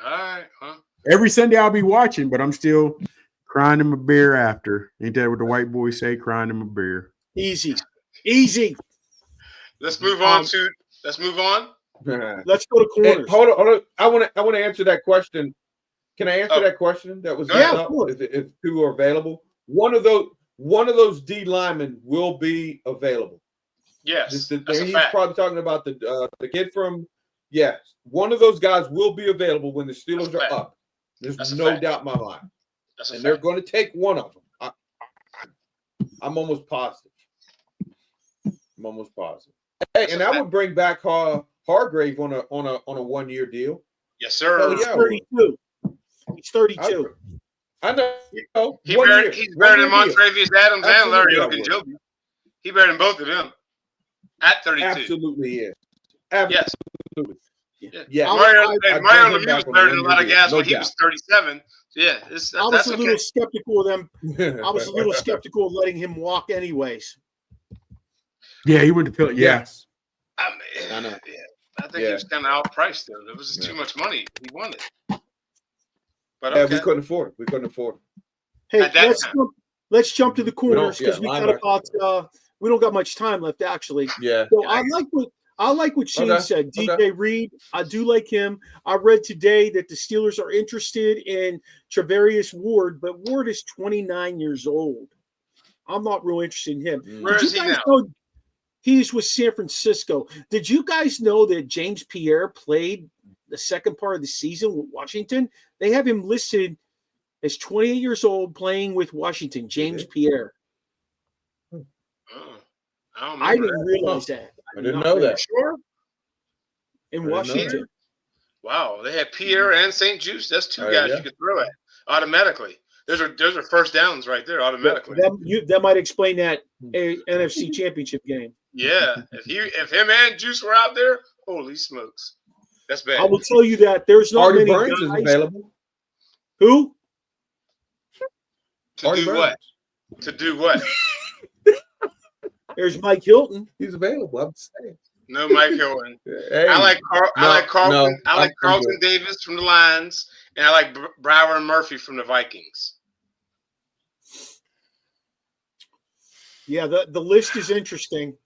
All right. Huh? Every Sunday I'll be watching, but I'm still crying in my beer after. Ain't that what the white boys say? Crying in my beer. Easy. Let's move on. Let's Let's go to corners. Hold on. I want to answer that question. Can I answer that question? That was of course. if two are available. One of those D linemen will be available. Yes, He's that's a fact. probably talking about the kid from. Yes, one of those guys will be available when the Steelers are up. There's no doubt in my mind. And they're going to take one of them. I'm almost positive. Hey, and I would bring back Hargrave on a 1-year deal. Yes, sir. Oh, He's yeah. 32. He's 32. I know. He's better than Montrevious Adams and Larry Absolutely, Ogunjobi. He better than both of them at 32. Absolutely is. Yes. Yeah. Mario I'd Lemieux was better than a lot of guys when he was 37. So yeah, I was a little skeptical of them. I was a little skeptical of letting him walk anyways. Yeah, he went to Philly. Yeah. Yes. I know. Yeah. I think he was kind of outpriced though. It was just too much money. He wanted. But okay. We couldn't afford it. Hey, At that time. let's jump to the corners yeah, because we got linebacker. about we don't got much time left actually. Yeah. So I like what Shane Okay, said. DJ okay. Reed, I do like him. I read today that the Steelers are interested in Travarius Ward, but Ward is 29 years old. I'm not real interested in him. Where Did you is he guys now? know he's with San Francisco? Did you guys know that James Pierre played the second part of the season with Washington? They have him listed as 28 years old playing with Washington, James Pierre. Oh, I don't I remember didn't that. realize that. I didn't know that. Sure. In I didn't know Washington. that. Wow, they had Pierre and St. Juice. That's two Oh, guys yeah. you could throw at automatically. Those are first downs right there automatically. That might explain that NFC Championship game. Yeah, if him and Juice were out there, holy smokes, that's bad. I will tell you that there's not Artie many Burns is guys. available. Who? To Artie do Burns. what? To do what? There's Mike Hilton. He's available. I'm saying. No Mike Hilton. Hey, I like Carlton. no, I like I'm Carlton good. Davis from the Lions, and I like Broward Murphy from the Vikings. Yeah, the list is interesting.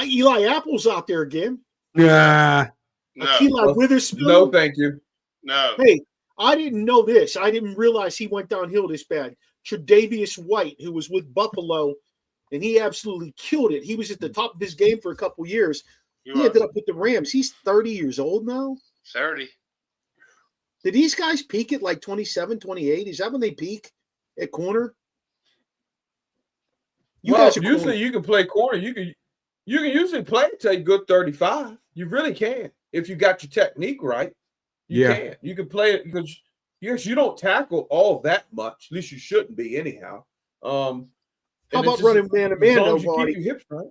Eli Apple's out there again. Yeah. No, Eli Witherspoon. No, thank you. no. Hey, I didn't know this. I didn't realize he went downhill this bad. Tre'Davious White, who was with Buffalo, and he absolutely killed it. He was at the top of his game for a couple years. He ended up with the Rams. He's 30 years old now. 30. Did these guys peak at like 27, 28? Is that when they peak at corner? Usually you can play corner. You can usually play until you good 35. You really can if you got your technique right. You can. You can play it because yes, you don't tackle all that much. At least you shouldn't be anyhow. How about running man to man? Nobody. Keep your hips right.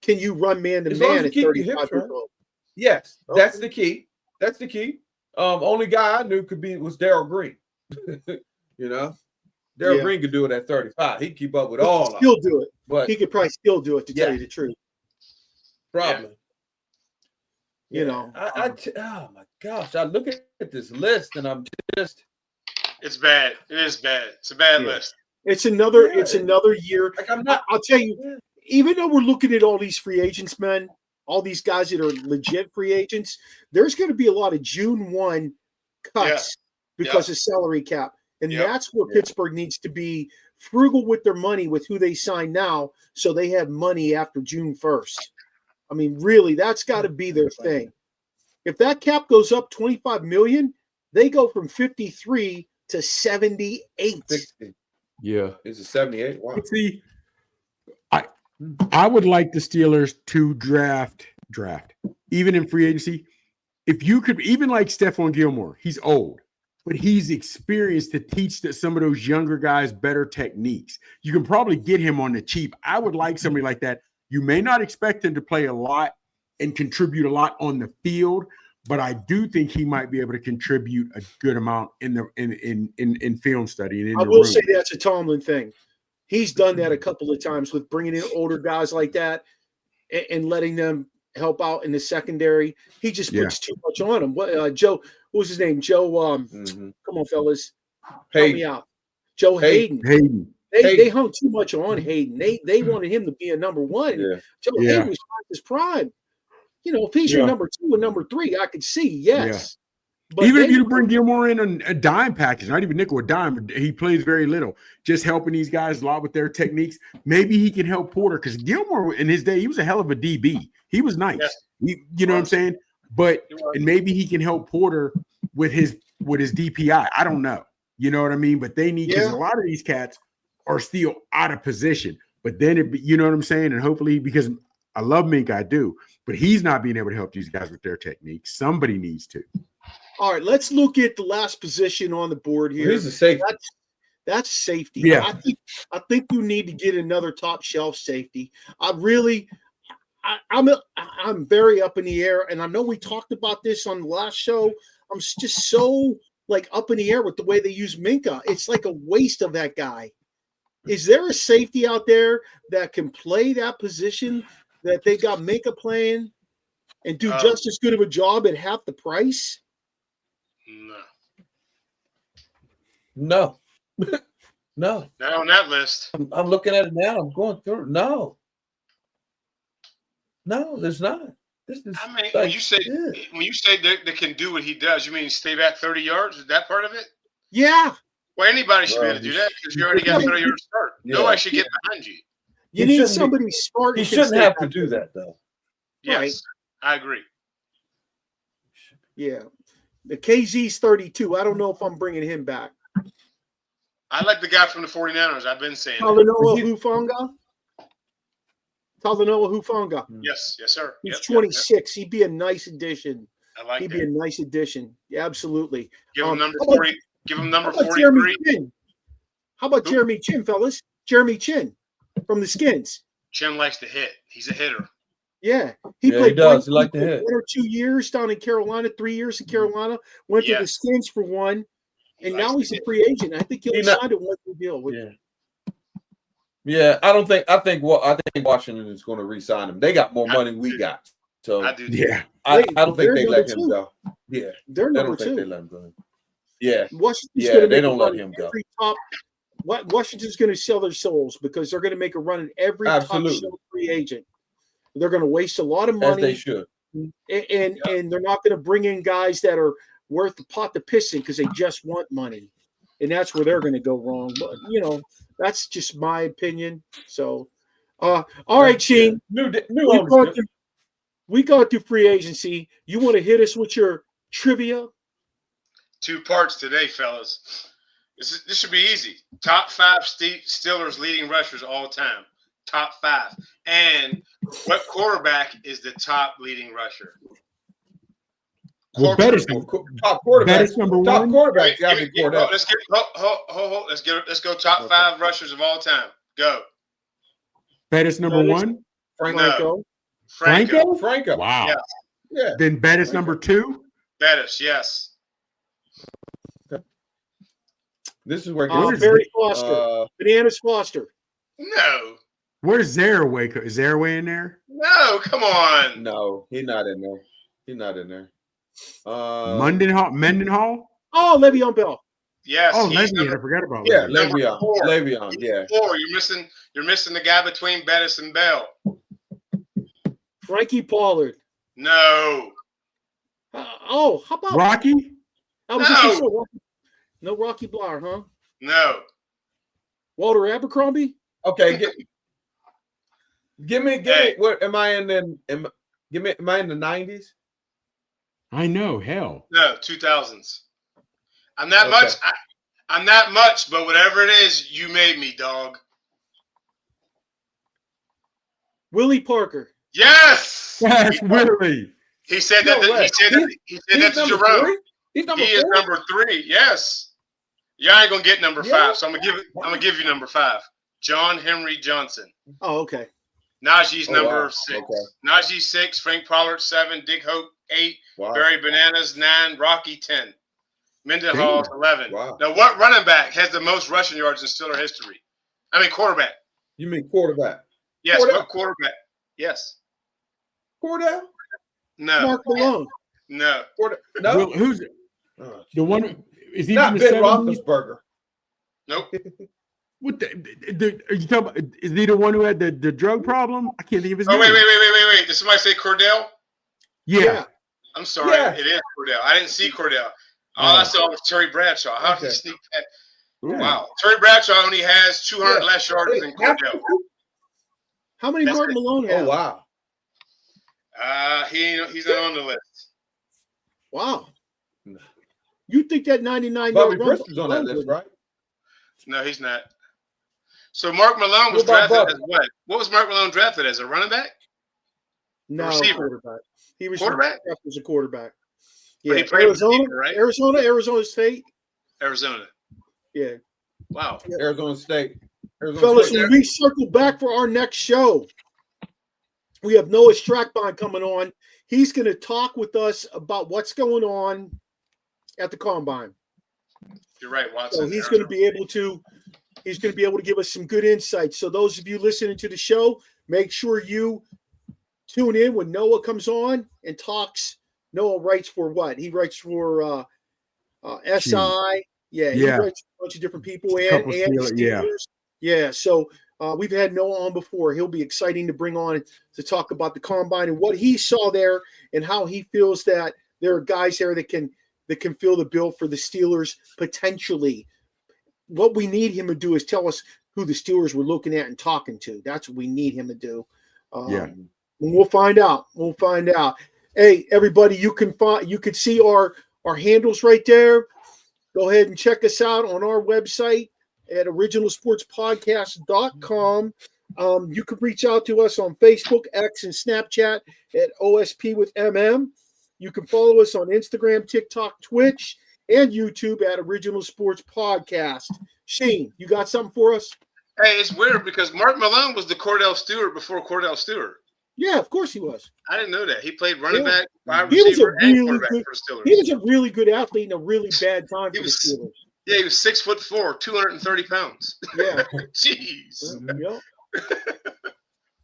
Can you run man to As long as man you at keep your 35 hips years right. old? Yes, Okay. that's the key. That's the key. Only guy I knew was Darryl Green. You know, Darryl Green could do it at 35. He'd keep up with all of them. Still do it, but he could probably still do it. To tell you the truth, probably. You know, oh my gosh! I look at this list and I'm just. It's bad. It is bad. It's a bad list. It's another year. Like I'm not. I'll tell you, even though we're looking at all these free agents, man, all these guys that are legit free agents, there's going to be a lot of June 1 cuts because of salary cap. And that's where Pittsburgh needs to be frugal with their money with who they sign now so they have money after June 1st. I mean, really, that's got to be their thing. If that cap goes up $25 million, they go from 53 to 78. 60. Yeah. Is it 78? Wow. See, I would like the Steelers to draft, even in free agency. If you could, even like Stephon Gilmore, he's old, but he's experienced to teach some of those younger guys better techniques. You can probably get him on the cheap. I would like somebody like that. You may not expect him to play a lot and contribute a lot on the field, but I do think he might be able to contribute a good amount in film study. And I will say that's a Tomlin thing. He's done that a couple of times with bringing in older guys like that and letting them help out in the secondary. He just puts too much on them. Joe, what was his name? Joe. Come on, fellas, help me out. Joe Hayden. They hung too much on Hayden. They wanted him to be a number one. Yeah. Joe Hayden was past his prime. You know, if he's your number 2 and number 3, I could see yes. But even if you bring Gilmore in a dime package, not even nickel, a dime, but he plays very little, just helping these guys a lot with their techniques. Maybe he can help Porter because Gilmore in his day, he was a hell of a DB. He was nice. Yeah. You know what I'm saying? But and maybe he can help Porter with his DPI. I don't know. You know what I mean? But they need because a lot of these cats are still out of position. But then you know what I'm saying? And hopefully, because I love Mink, I do, but he's not being able to help these guys with their techniques. Somebody needs to. All right, let's look at the last position on the board here. Here's the safety. That's safety. Yeah. I think you need to get another top shelf safety. I'm very up in the air, and I know we talked about this on the last show. I'm just so like up in the air with the way they use Minka. It's like a waste of that guy. Is there a safety out there that can play that position that they got Minka playing and do just as good of a job at half the price? No. No. Not on that list. I'm looking at it now. I'm going through. No, there's not. This is. I mean, like, when you say yeah. they can do what he does, you mean stay back 30 yards? Is that part of it? Yeah. Well, anybody should be Well, able to do that because you already got 30 yards start. Yeah. Nobody should get behind you. You He need shouldn't be- somebody smart. He who can shouldn't stay have to back do there. that though. Yes, Right. I agree. Yeah. The KZ's 32. I don't know if I'm bringing him back. I like the guy from the 49ers. I've been saying that. Talanoa Hufanga. Talanoa Hufanga. Yes, sir. He's Yep, 26. He'd be a nice addition. I like He'd that. be a nice addition. Yeah, absolutely. Give him number how about- 40. Give him number How about Jeremy 43. Chin? How about Who? Jeremy Chin, fellas? Jeremy Chin from the Skins. Chin likes to hit. He's a hitter. Yeah, He does. He like to hit. 1 or 2 years down in Carolina, 3 years in Carolina. Went to the Yes. Skins for one, and likes now to he's a hit. free agent. I think he'll He not- sign a one-year deal. With, Yeah. I think Washington is going to re-sign him. They got more money than we got. So I do. Yeah. I don't think They're they number let him two. go. Yeah. They're I number don't think they two. let him go. Yeah. Washington's Yeah, gonna they make don't a let run him at go. every top. Washington's going to sell their souls because they're going to make a run at every Absolutely. top shelf free agent. They're going to waste a lot of As money. they should. And they're not going to bring in guys that are worth the pot to piss in because they just want money, and that's where they're going to go wrong. But that's just my opinion. So, all right, Sheen, New we ownership. got through free agency. You want to hit us with your trivia? 2 parts today, fellas. This should be easy. Top 5 Steelers leading rushers all time. Top 5. And what quarterback is the top leading rusher? Well, Bettis, Top quarterback. Bettis number Top one. quarterback. Got to be Let's quarterback. get let's go top 5 rushers of all time. Go. Bettis number one. Franco. Franco. Franco. Wow. Yeah. Yeah. Then Bettis number 2. Bettis, yes. This is where Barry Foster. Bananas Foster. No. Where's Zaraway? Is Zaraway in there? No, come on. no, he's not in there. He's not in there. Mendenhall? Oh, Le'Veon Bell. Yes. Oh, he's Le'Veon. I forgot about Yeah, Le'Veon. number 4. Le'Veon, yeah. 4. You're missing the guy between Bettis and Bell. Frankie Pollard. No. How about Rocky? I was just gonna say, no Rocky Blauer, huh? No. Walter Abercrombie? Okay, give me. Hey. What am I in? Am I in the 90s? I know. Hell. No, 2000s. I'm not Okay. much. I'm not much, but whatever it is, you made me, dog. Willie Parker. Yes. That's Willie. He said No that. way. He said that to number Jerome. 3? He's number He is 4? number 3. Yes. Y'all ain't gonna get number Yeah. 5, so I'm gonna give you number 5. John Henry Johnson. Oh, okay. Najee's Oh, number wow. 6. Okay. Najee 6. Frank Pollard 7. Dick Hope 8. Wow. Barry Bananas 9. Rocky 10. Mendenhall 11. Wow. Now, what running back has the most rushing yards in Steeler history? I mean, quarterback. You mean quarterback? Yes. Cordell. What quarterback? Yes. Cordell? No. Mark Malone. No. No. Will, who's Oh, the one? Is he not from the Ben 70s? Roethlisberger. Nope. What are you talking about? Is he the one who had the drug problem? I can't think of his Oh, name. wait. Did somebody say Cordell? Yeah. I'm sorry. Yeah. It is Cordell. I didn't see Cordell. All I saw was Terry Bradshaw. How did he Okay. sneak that? Yeah. Wow. Terry Bradshaw only has 200 less yards than Cordell. How many That's Mark it. Malone Oh have? wow. He's not on the list. Wow. You think that 99 Bobby yard run- Bristol's on that list, right? No, he's not. So Mark Malone was What about drafted Bubba? as what? What was Mark Malone drafted as? A running back? No, Receiver. quarterback. He was Quarterback? drafted as a quarterback. But Yeah, he played receiver, right? Arizona State. Arizona. Yeah. Wow. Arizona State. Fellas, State. when we circle back for our next show, we have Noah Strackbond coming on. He's going to talk with us about what's going on at the combine. You're right, Watson. So he's going to be able to give us some good insights. So those of you listening to the show, make sure you tune in when Noah comes on and talks. Noah writes for what? He writes for SI, Yeah, he Yeah. writes a bunch of different people and Couple Steelers. Steelers, Yeah. So we've had Noah on before. He'll be exciting to bring on to talk about the combine and what he saw there and how he feels that there are guys there that can fill the bill for the Steelers potentially. What we need him to do is tell us who the Steelers were looking at and talking to. That's what we need him to do. Yeah. We'll find out. We'll find out. Hey, everybody, you can see our handles right there. Go ahead and check us out on our website at originalsportspodcast.com. You can reach out to us on Facebook, X, and Snapchat at OSP with MM. You can follow us on Instagram, TikTok, Twitch, and YouTube at Original Sports Podcast. Shane, you got something for us? Hey, it's weird because Mark Malone was the Cordell Stewart before Cordell Stewart. Yeah, of course he was. I didn't know that. He played running back, wide He was a receiver, and really quarterback good. for the Steelers. He was a really good athlete in a really bad time for the Steelers. Yeah, he was 6'4", 230 pounds. Yeah. Jeez. Yep.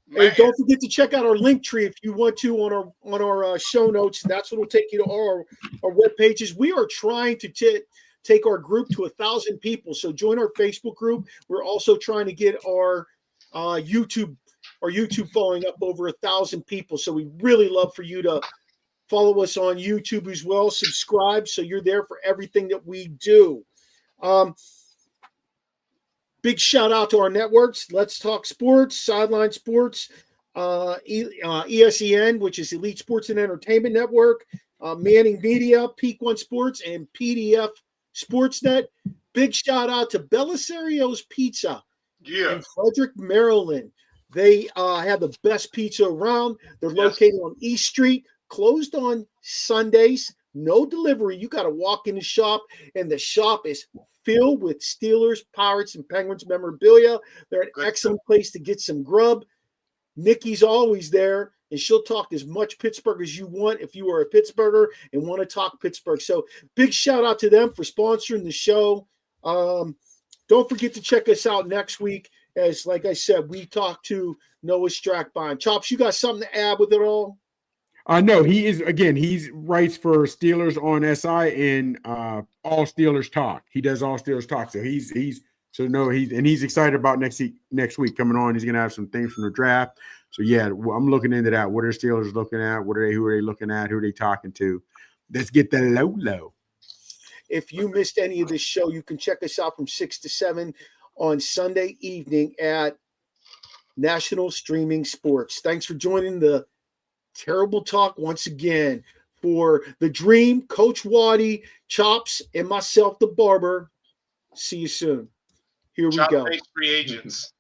Hey, don't forget to check out our link tree if you want to on our show notes. That's what will take you to our web pages. We are trying to take our group to 1,000 people. So join our Facebook group. We're also trying to get our YouTube following up over 1,000 people. So we really love for you to follow us on YouTube as well. Subscribe so you're there for everything that we do. Big shout out to our networks. Let's Talk Sports, Sideline Sports, ESEN, which is Elite Sports and Entertainment Network, Manning Media, Peak One Sports, and PDF Sportsnet. Big shout out to Bellisario's Pizza in Frederick, Maryland. They have the best pizza around. They're located on East Street, closed on Sundays, no delivery. You got to walk in the shop, and the shop is filled with Steelers, Pirates, and Penguins memorabilia. They're an excellent place to get some grub. Nikki's always there, and she'll talk as much Pittsburgh as you want if you are a Pittsburgher and want to talk Pittsburgh. So big shout out to them for sponsoring the show. Don't forget to check us out next week. As like I said, we talked to Noah Strackbine. Chops, you got something to add with it all? No, he writes for Steelers on SI and All Steelers Talk. He does All Steelers Talk. So he's excited about next week coming on. He's gonna have some things from the draft. So yeah, I'm looking into that. What are Steelers looking at? Who are they looking at? Who are they talking to? Let's get the low. If you missed any of this show, you can check us out from 6 to 7 on Sunday evening at National Streaming Sports. Thanks for joining the Terrible Talk once again. For the Dream, Coach Waddy, Chops, and myself, the Barber. See you soon. Here we go. Chop-face free agents.